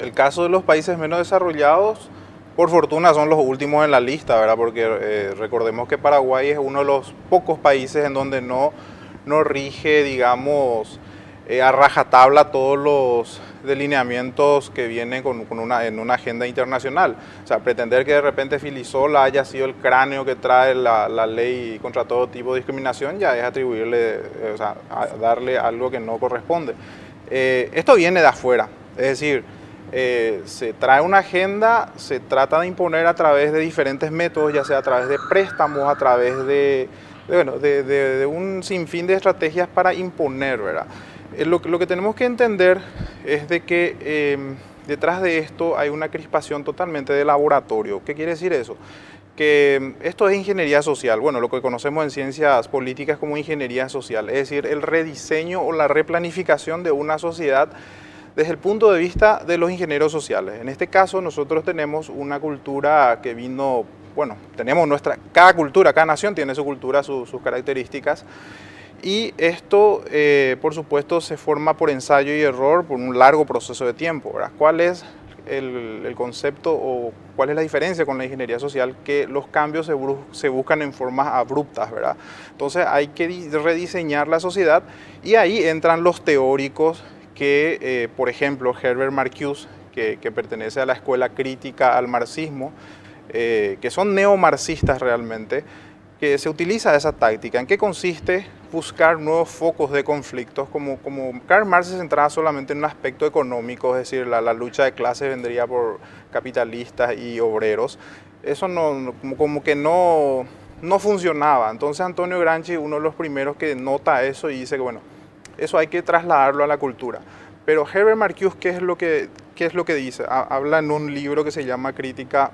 el caso de los países menos desarrollados, por fortuna son los últimos en la lista, ¿verdad? Porque recordemos que Paraguay es uno de los pocos países en donde no rige, digamos, a rajatabla todos los delineamientos que vienen en una agenda internacional. O sea, pretender que de repente Filisola haya sido el cráneo que trae la ley contra todo tipo de discriminación ya es atribuirle, o sea, darle algo que no corresponde. Esto viene de afuera, es decir, se trae una agenda, se trata de imponer a través de diferentes métodos, ya sea a través de préstamos, a través de un sinfín de estrategias para imponer, ¿verdad? Lo que tenemos que entender es de que detrás de esto hay una crispación totalmente de laboratorio. ¿Qué quiere decir eso? Que esto es ingeniería social, bueno, lo que conocemos en ciencias políticas como ingeniería social, es decir, el rediseño o la replanificación de una sociedad desde el punto de vista de los ingenieros sociales. En este caso nosotros tenemos una cultura que vino, bueno, tenemos cada cultura, cada nación tiene su cultura, sus características. Y esto, por supuesto, se forma por ensayo y error, por un largo proceso de tiempo, ¿verdad? ¿Cuál es el concepto o cuál es la diferencia con la ingeniería social? Que los cambios se buscan en formas abruptas, ¿verdad? Entonces hay que rediseñar la sociedad y ahí entran los teóricos que, por ejemplo, Herbert Marcuse, que pertenece a la escuela crítica al marxismo, que son neomarxistas realmente, que se utiliza esa táctica. ¿En qué consiste? Buscar nuevos focos de conflictos, como Karl Marx se centraba solamente en un aspecto económico, es decir, la lucha de clases vendría por capitalistas y obreros. Eso como que no funcionaba. Entonces Antonio Gramsci, uno de los primeros que nota eso y dice que bueno, eso hay que trasladarlo a la cultura. Pero Herbert Marcuse, ¿qué es lo que dice? Habla en un libro que se llama Crítica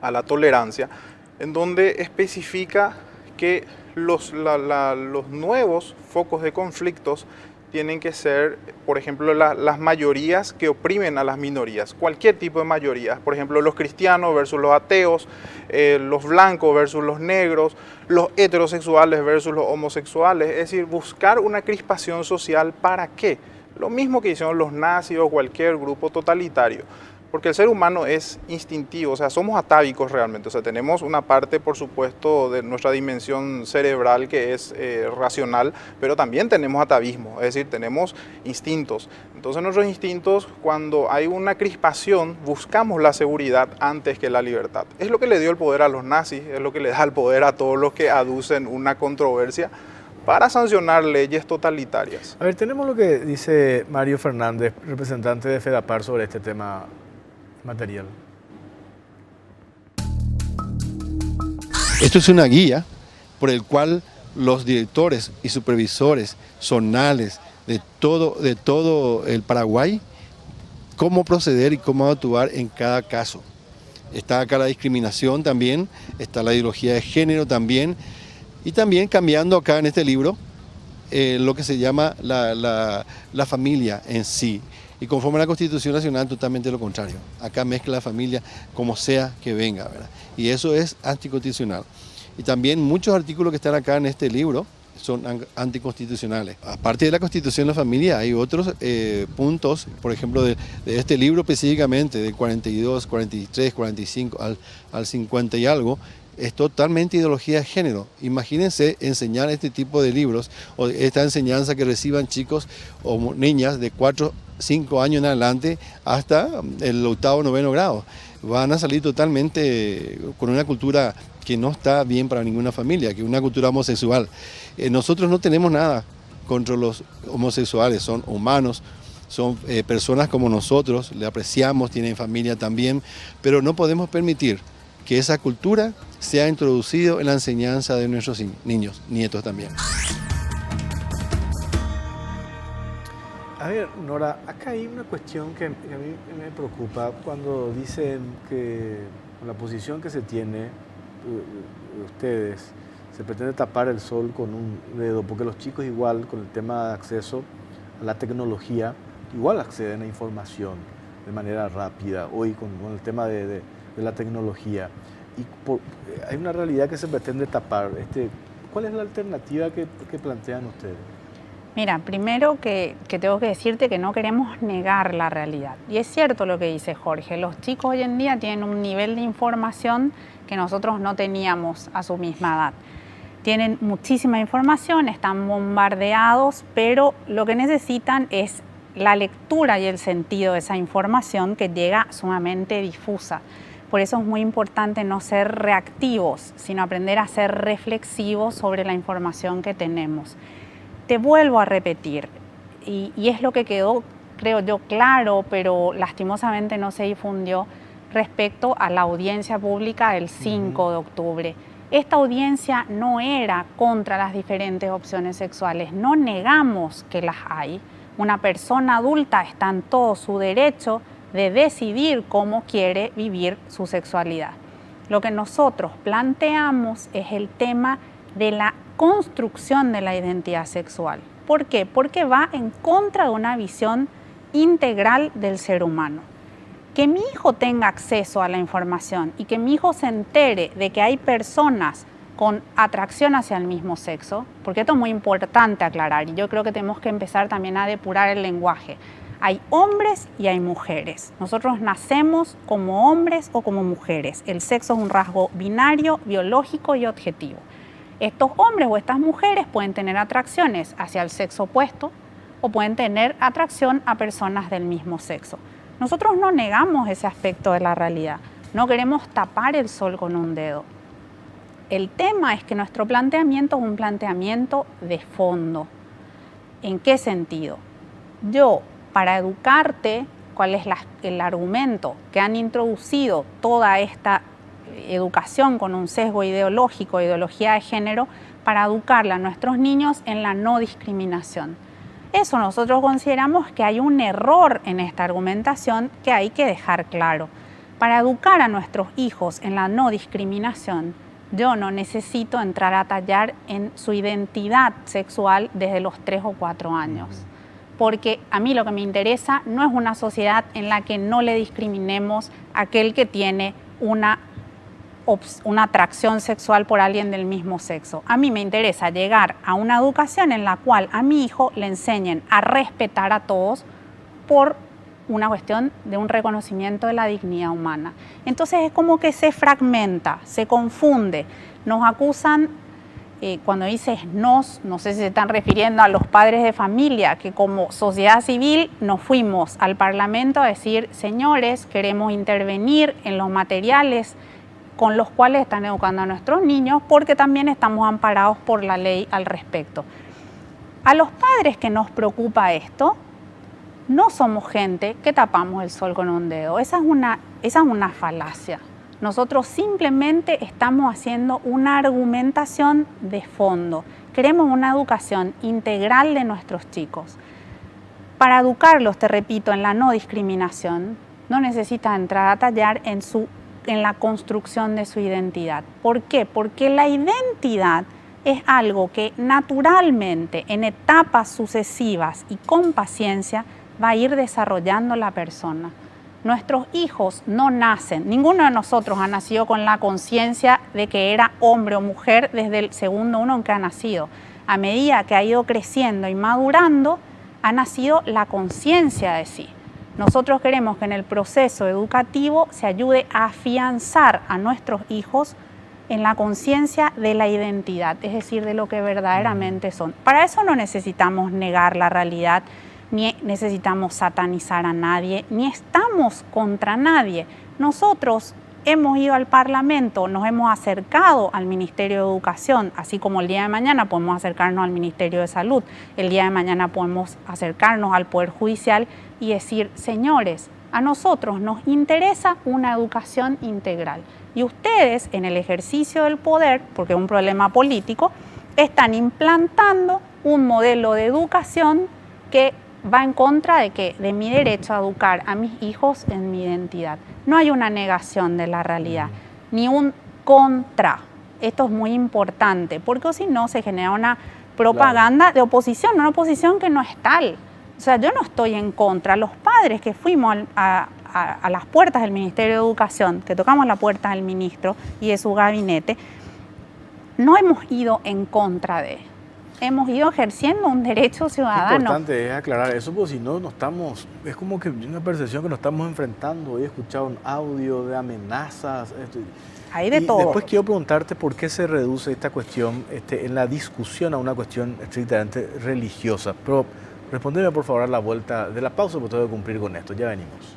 a la Tolerancia, en donde especifica que los nuevos focos de conflictos tienen que ser, por ejemplo, las mayorías que oprimen a las minorías, cualquier tipo de mayorías, por ejemplo, los cristianos versus los ateos, los blancos versus los negros, los heterosexuales versus los homosexuales, es decir, buscar una crispación social. ¿Para qué? Lo mismo que hicieron los nazis o cualquier grupo totalitario. Porque el ser humano es instintivo, o sea, somos atávicos realmente, o sea, tenemos una parte, por supuesto, de nuestra dimensión cerebral que es racional, pero también tenemos atavismo, es decir, tenemos instintos. Entonces nuestros instintos, cuando hay una crispación, buscamos la seguridad antes que la libertad. Es lo que le dio el poder a los nazis, es lo que le da el poder a todos los que aducen una controversia para sancionar leyes totalitarias. A ver, tenemos lo que dice Mario Fernández, representante de FEDAPAR, sobre este tema material. Esto es una guía por el cual los directores y supervisores zonales de todo el Paraguay, cómo proceder y cómo actuar en cada caso. Está acá la discriminación también, está la ideología de género también, y también cambiando acá en este libro lo que se llama la familia en sí. Y conforme a la Constitución Nacional, totalmente lo contrario. Acá mezcla la familia como sea que venga, ¿verdad? Y eso es anticonstitucional. Y también muchos artículos que están acá en este libro son anticonstitucionales. Aparte de la Constitución de la Familia, hay otros puntos, por ejemplo, de este libro específicamente, del 42, 43, 45 al 50 y algo, es totalmente ideología de género. Imagínense enseñar este tipo de libros o esta enseñanza que reciban chicos o niñas de 4, 5 años en adelante hasta el 8º, 9º grado. Van a salir totalmente con una cultura que no está bien para ninguna familia, que es una cultura homosexual. Nosotros no tenemos nada contra los homosexuales, son humanos, son personas como nosotros, le apreciamos, tienen familia también, pero no podemos permitir que esa cultura sea introducida en la enseñanza de nuestros niños, nietos también. A ver, Nora, acá hay una cuestión que a mí me preocupa cuando dicen que con la posición que se tiene ustedes, se pretende tapar el sol con un dedo, porque los chicos igual con el tema de acceso a la tecnología, igual acceden a información de manera rápida, hoy con el tema de la tecnología. Y hay una realidad que se pretende tapar. ¿Cuál es la alternativa que plantean ustedes? Mira, primero que tengo que decirte que no queremos negar la realidad. Y es cierto lo que dice Jorge, los chicos hoy en día tienen un nivel de información que nosotros no teníamos a su misma edad. Tienen muchísima información, están bombardeados, pero lo que necesitan es la lectura y el sentido de esa información que llega sumamente difusa. Por eso es muy importante no ser reactivos, sino aprender a ser reflexivos sobre la información que tenemos. Te vuelvo a repetir, y es lo que quedó, creo yo, claro, pero lastimosamente no se difundió respecto a la audiencia pública del 5 de octubre. Esta audiencia no era contra las diferentes opciones sexuales, no negamos que las hay. Una persona adulta está en todo su derecho de decidir cómo quiere vivir su sexualidad. Lo que nosotros planteamos es el tema de la construcción de la identidad sexual. ¿Por qué? Porque va en contra de una visión integral del ser humano. Que mi hijo tenga acceso a la información y que mi hijo se entere de que hay personas con atracción hacia el mismo sexo, porque esto es muy importante aclarar y yo creo que tenemos que empezar también a depurar el lenguaje. Hay hombres y hay mujeres. Nosotros nacemos como hombres o como mujeres. El sexo es un rasgo binario, biológico y objetivo. Estos hombres o estas mujeres pueden tener atracciones hacia el sexo opuesto o pueden tener atracción a personas del mismo sexo. Nosotros no negamos ese aspecto de la realidad, no queremos tapar el sol con un dedo. El tema es que nuestro planteamiento es un planteamiento de fondo. ¿En qué sentido? Yo, para educarte, ¿cuál es el argumento que han introducido toda esta educación con un sesgo ideológico, ideología de género, para educarle a nuestros niños en la no discriminación? Eso nosotros consideramos que hay un error en esta argumentación que hay que dejar claro. Para educar a nuestros hijos en la no discriminación, yo no necesito entrar a tallar en su identidad sexual desde los 3 o 4 años. Porque a mí lo que me interesa no es una sociedad en la que no le discriminemos a aquel que tiene una atracción sexual por alguien del mismo sexo. A mí me interesa llegar a una educación en la cual a mi hijo le enseñen a respetar a todos por una cuestión de un reconocimiento de la dignidad humana. Entonces es como que se fragmenta, se confunde. Nos acusan, cuando dices nos, no sé si se están refiriendo a los padres de familia, que como sociedad civil nos fuimos al Parlamento a decir, señores, queremos intervenir en los materiales con los cuales están educando a nuestros niños, porque también estamos amparados por la ley al respecto. A los padres que nos preocupa esto, no somos gente que tapamos el sol con un dedo. Esa es una falacia. Nosotros simplemente estamos haciendo una argumentación de fondo. Queremos una educación integral de nuestros chicos. Para educarlos, te repito, en la no discriminación, no necesitas entrar a tallar en la construcción de su identidad. ¿Por qué? Porque la identidad es algo que naturalmente, en etapas sucesivas y con paciencia, va a ir desarrollando la persona. Nuestros hijos no nacen, ninguno de nosotros ha nacido con la conciencia de que era hombre o mujer desde el segundo uno en que ha nacido. A medida que ha ido creciendo y madurando, ha nacido la conciencia de sí. Nosotros queremos que en el proceso educativo se ayude a afianzar a nuestros hijos en la conciencia de la identidad, es decir, de lo que verdaderamente son. Para eso no necesitamos negar la realidad, ni necesitamos satanizar a nadie, ni estamos contra nadie. Nosotros hemos ido al Parlamento, nos hemos acercado al Ministerio de Educación, así como el día de mañana podemos acercarnos al Ministerio de Salud, el día de mañana podemos acercarnos al Poder Judicial y decir, señores, a nosotros nos interesa una educación integral. Y ustedes, en el ejercicio del poder, porque es un problema político, están implantando un modelo de educación que va en contra de mi derecho a educar a mis hijos en mi identidad. No hay una negación de la realidad, ni un contra. Esto es muy importante, porque si no se genera una propaganda de oposición, una oposición que no es tal. O sea, yo no estoy en contra. Los padres que fuimos a las puertas del Ministerio de Educación, que tocamos la puerta del ministro y de su gabinete, no hemos ido en contra de él. Hemos ido ejerciendo un derecho ciudadano. Lo importante es aclarar eso, porque si no, es como que una percepción que nos estamos enfrentando. Hoy he escuchado un audio de amenazas. Hay de todo. Después quiero preguntarte por qué se reduce esta cuestión en la discusión a una cuestión estrictamente religiosa. Pero respondeme por favor a la vuelta de la pausa, porque tengo que cumplir con esto. Ya venimos.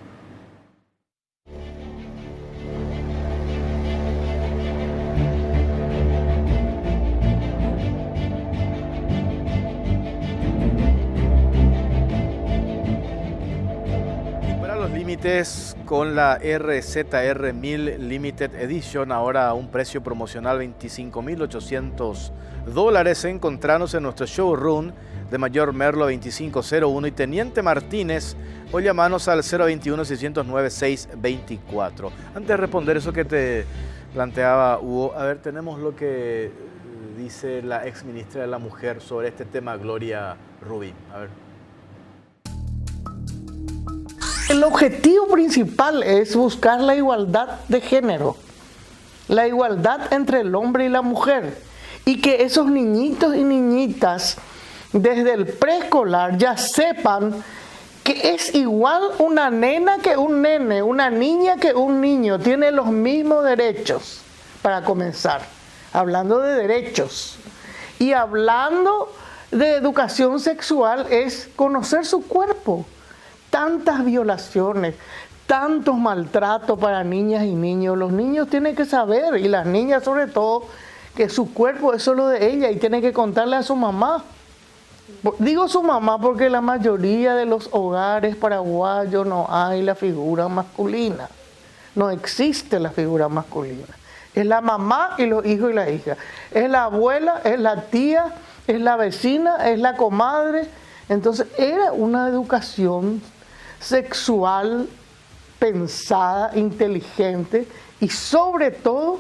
Límites con la RZR 1000 Limited Edition, ahora a un precio promocional $25,800. Encontrarnos en nuestro showroom de Mayor Merlo 2501 y Teniente Martínez, o llamanos al 021-609-624. Antes de responder eso que te planteaba Hugo, a ver, tenemos lo que dice la ex ministra de la Mujer sobre este tema, Gloria Rubín. A ver. El objetivo principal es buscar la igualdad de género, la igualdad entre el hombre y la mujer, y que esos niñitos y niñitas desde el preescolar ya sepan que es igual una nena que un nene, una niña que un niño, tiene los mismos derechos, para comenzar, hablando de derechos. Y hablando de educación sexual es conocer su cuerpo. Tantas violaciones, tantos maltratos para niñas y niños. Los niños tienen que saber, y las niñas sobre todo, que su cuerpo es solo de ella y tienen que contarle a su mamá. Digo su mamá porque en la mayoría de los hogares paraguayos no hay la figura masculina. No existe la figura masculina. Es la mamá y los hijos y la hija. Es la abuela, es la tía, es la vecina, es la comadre. Entonces era una educación sexual pensada, inteligente y sobre todo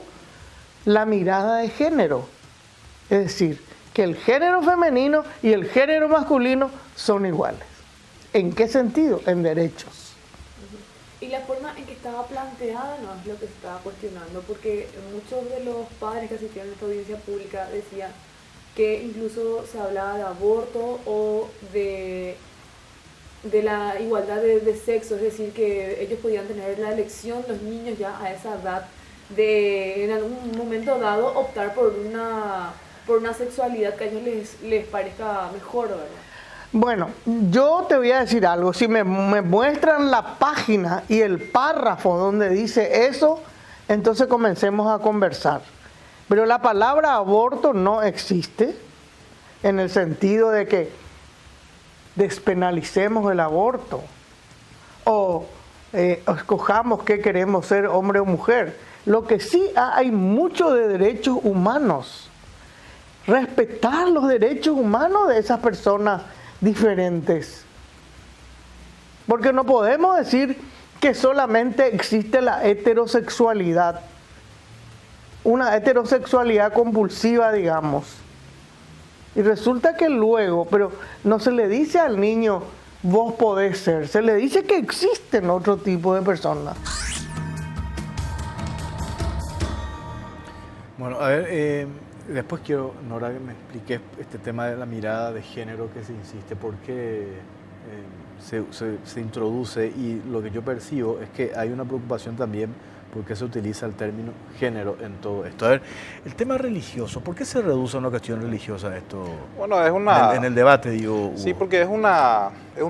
la mirada de género. Es decir, que el género femenino y el género masculino son iguales. ¿En qué sentido? En derechos. Y la forma en que estaba planteada no es lo que se estaba cuestionando, porque muchos de los padres que asistieron a esta audiencia pública decían que incluso se hablaba de aborto o de la igualdad de sexo, es decir, que ellos podían tener la elección, los niños ya a esa edad, de en algún momento dado optar por una sexualidad que a ellos les parezca mejor, ¿verdad? Bueno, yo te voy a decir algo. Si me muestran la página y el párrafo donde dice eso, entonces comencemos a conversar. Pero la palabra aborto no existe en el sentido de que despenalicemos el aborto o escojamos qué queremos ser, hombre o mujer. Lo que sí hay mucho de derechos humanos. Respetar los derechos humanos de esas personas diferentes. Porque no podemos decir que solamente existe la heterosexualidad. Una heterosexualidad compulsiva, digamos. Y resulta que luego, pero no se le dice al niño, vos podés ser, se le dice que existen otro tipo de personas. Bueno, a ver, después quiero, Nora, que me expliques este tema de la mirada de género que se insiste, porque se introduce, y lo que yo percibo es que hay una preocupación también porque se utiliza el término género en todo esto. A ver, el tema religioso, ¿por qué se reduce a una cuestión religiosa esto? Bueno, es una... En el debate, digo... Sí, porque es un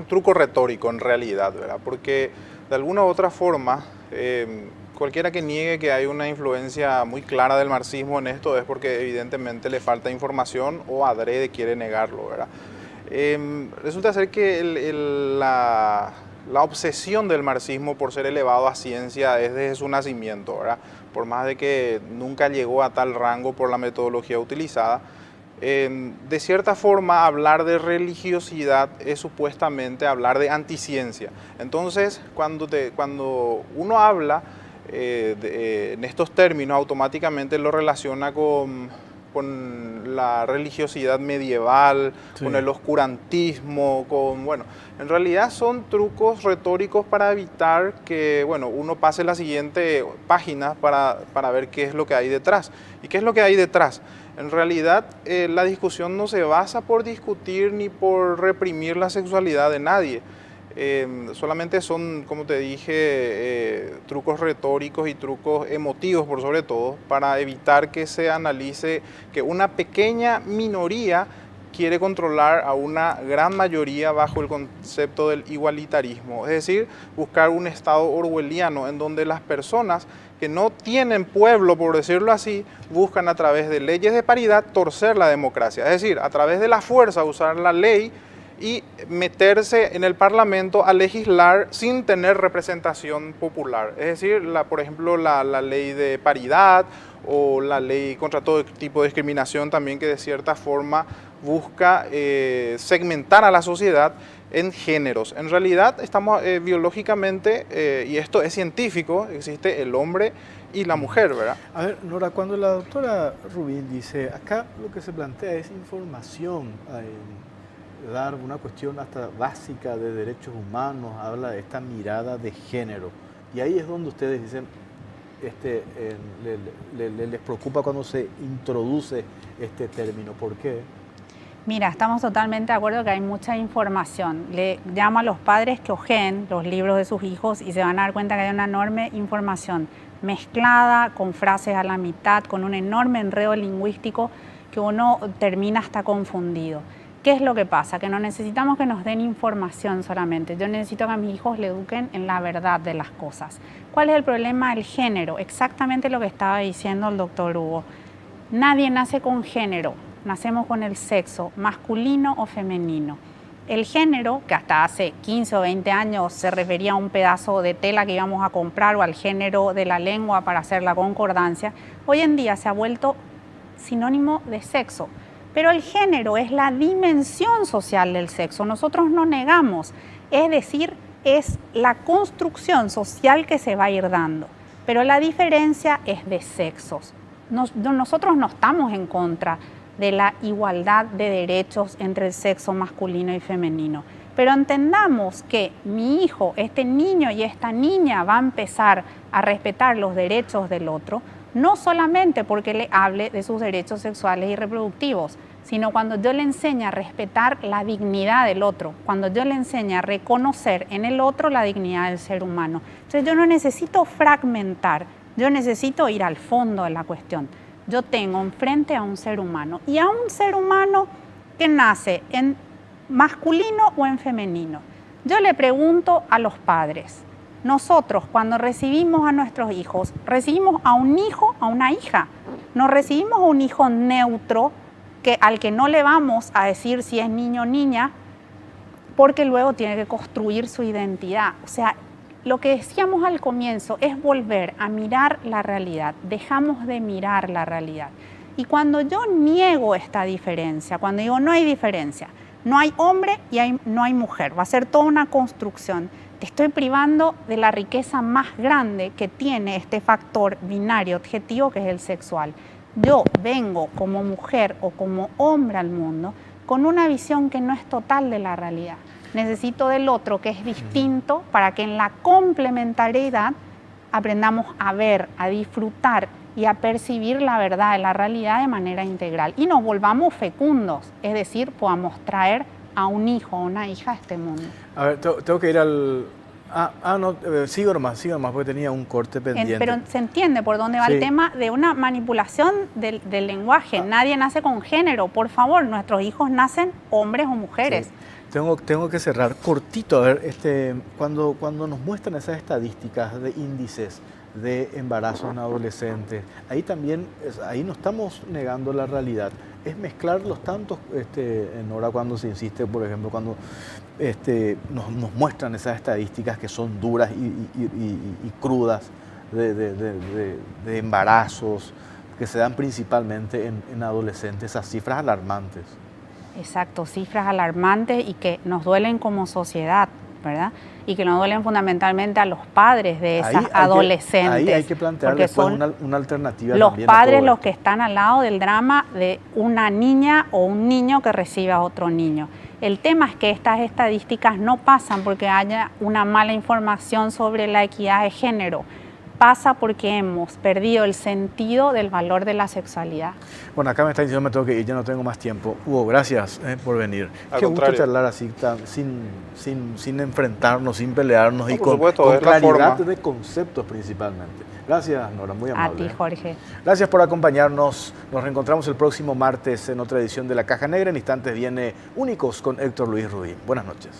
truco retórico en realidad, ¿verdad? Porque de alguna u otra forma, cualquiera que niegue que hay una influencia muy clara del marxismo en esto es porque evidentemente le falta información o adrede quiere negarlo, ¿verdad? Resulta ser que la obsesión del marxismo por ser elevado a ciencia es desde su nacimiento, ¿verdad? Por más de que nunca llegó a tal rango por la metodología utilizada. De cierta forma, hablar de religiosidad es supuestamente hablar de anticiencia. Entonces, cuando uno habla en estos términos, automáticamente lo relaciona con la religiosidad medieval, sí, con el oscurantismo, bueno, en realidad son trucos retóricos para evitar que, bueno, uno pase la siguiente página para ver qué es lo que hay detrás. ¿Y qué es lo que hay detrás? En realidad, la discusión no se basa por discutir ni por reprimir la sexualidad de nadie. Solamente son, como te dije, trucos retóricos y trucos emotivos por sobre todo, para evitar que se analice que una pequeña minoría quiere controlar a una gran mayoría bajo el concepto del igualitarismo, es decir, buscar un estado orwelliano en donde las personas que no tienen pueblo, por decirlo así, buscan a través de leyes de paridad torcer la democracia, es decir, a través de la fuerza usar la ley y meterse en el Parlamento a legislar sin tener representación popular. Es decir, por ejemplo, la ley de paridad o la ley contra todo tipo de discriminación también, que de cierta forma busca segmentar a la sociedad en géneros. En realidad estamos biológicamente, y esto es científico, existe el hombre y la mujer, ¿verdad? A ver, Nora, cuando la doctora Rubín dice, acá lo que se plantea es información, dar una cuestión hasta básica de derechos humanos, habla de esta mirada de género. Y ahí es donde ustedes dicen, les preocupa cuando se introduce este término. ¿Por qué? Mira, estamos totalmente de acuerdo que hay mucha información. Le llamo a los padres que ojeen los libros de sus hijos y se van a dar cuenta que hay una enorme información mezclada, con frases a la mitad, con un enorme enredo lingüístico que uno termina hasta confundido. ¿Qué es lo que pasa? Que no necesitamos que nos den información solamente. Yo necesito que a mis hijos le eduquen en la verdad de las cosas. ¿Cuál es el problema del género? Exactamente lo que estaba diciendo el doctor Hugo. Nadie nace con género, nacemos con el sexo, masculino o femenino. El género, que hasta hace 15 o 20 años se refería a un pedazo de tela que íbamos a comprar o al género de la lengua para hacer la concordancia, hoy en día se ha vuelto sinónimo de sexo. Pero el género es la dimensión social del sexo, nosotros no negamos, es decir, es la construcción social que se va a ir dando, pero la diferencia es de sexos. Nosotros no estamos en contra de la igualdad de derechos entre el sexo masculino y femenino, pero entendamos que mi hijo, este niño y esta niña va a empezar a respetar los derechos del otro, no solamente porque le hable de sus derechos sexuales y reproductivos, sino cuando yo le enseñe a respetar la dignidad del otro, cuando yo le enseñe a reconocer en el otro la dignidad del ser humano. Entonces yo no necesito fragmentar, yo necesito ir al fondo de la cuestión. Yo tengo enfrente a un ser humano y a un ser humano que nace en masculino o en femenino. Yo le pregunto a los padres, nosotros cuando recibimos a nuestros hijos, recibimos a un hijo, a una hija, no recibimos a un hijo neutro al que no le vamos a decir si es niño o niña, porque luego tiene que construir su identidad. O sea, lo que decíamos al comienzo es volver a mirar la realidad, dejamos de mirar la realidad. Y cuando yo niego esta diferencia, cuando digo no hay diferencia, no hay hombre y no hay mujer, va a ser toda una construcción, te estoy privando de la riqueza más grande que tiene este factor binario objetivo que es el sexual. Yo vengo como mujer o como hombre al mundo con una visión que no es total de la realidad. Necesito del otro que es distinto para que en la complementariedad aprendamos a ver, a disfrutar y a percibir la verdad de la realidad de manera integral y nos volvamos fecundos, es decir, podamos traer a un hijo o una hija a este mundo. A ver, tengo que ir al... sigo nomás, porque tenía un corte pendiente. Pero se entiende por dónde va el tema de una manipulación del lenguaje. Nadie nace con género, por favor, nuestros hijos nacen hombres o mujeres. Sí. Tengo que cerrar cortito, a ver, cuando nos muestran esas estadísticas de índices de embarazo en adolescentes. Ahí también, ahí no estamos negando la realidad. Es mezclar los tantos, Nora, cuando se insiste, por ejemplo, cuando nos muestran esas estadísticas que son duras y crudas de embarazos que se dan principalmente en adolescentes, esas cifras alarmantes. Exacto, cifras alarmantes y que nos duelen como sociedad, ¿verdad? Y que nos duelen fundamentalmente a los padres de esas adolescentes. Ahí hay que plantear después una alternativa. Los también padres los que están al lado del drama de una niña o un niño que recibe a otro niño. El tema es que estas estadísticas no pasan porque haya una mala información sobre la equidad de género. Pasa porque hemos perdido el sentido del valor de la sexualidad. Bueno, acá me está diciendo me tengo que ir, ya no tengo más tiempo. Hugo, gracias por venir. Qué gusto charlar así, sin enfrentarnos, sin pelearnos y con claridad de conceptos principalmente. Gracias, Nora, muy amable. A ti, Jorge. Gracias por acompañarnos. Nos reencontramos el próximo martes en otra edición de La Caja Negra. En instantes viene Únicos con Héctor Luis Rubín. Buenas noches.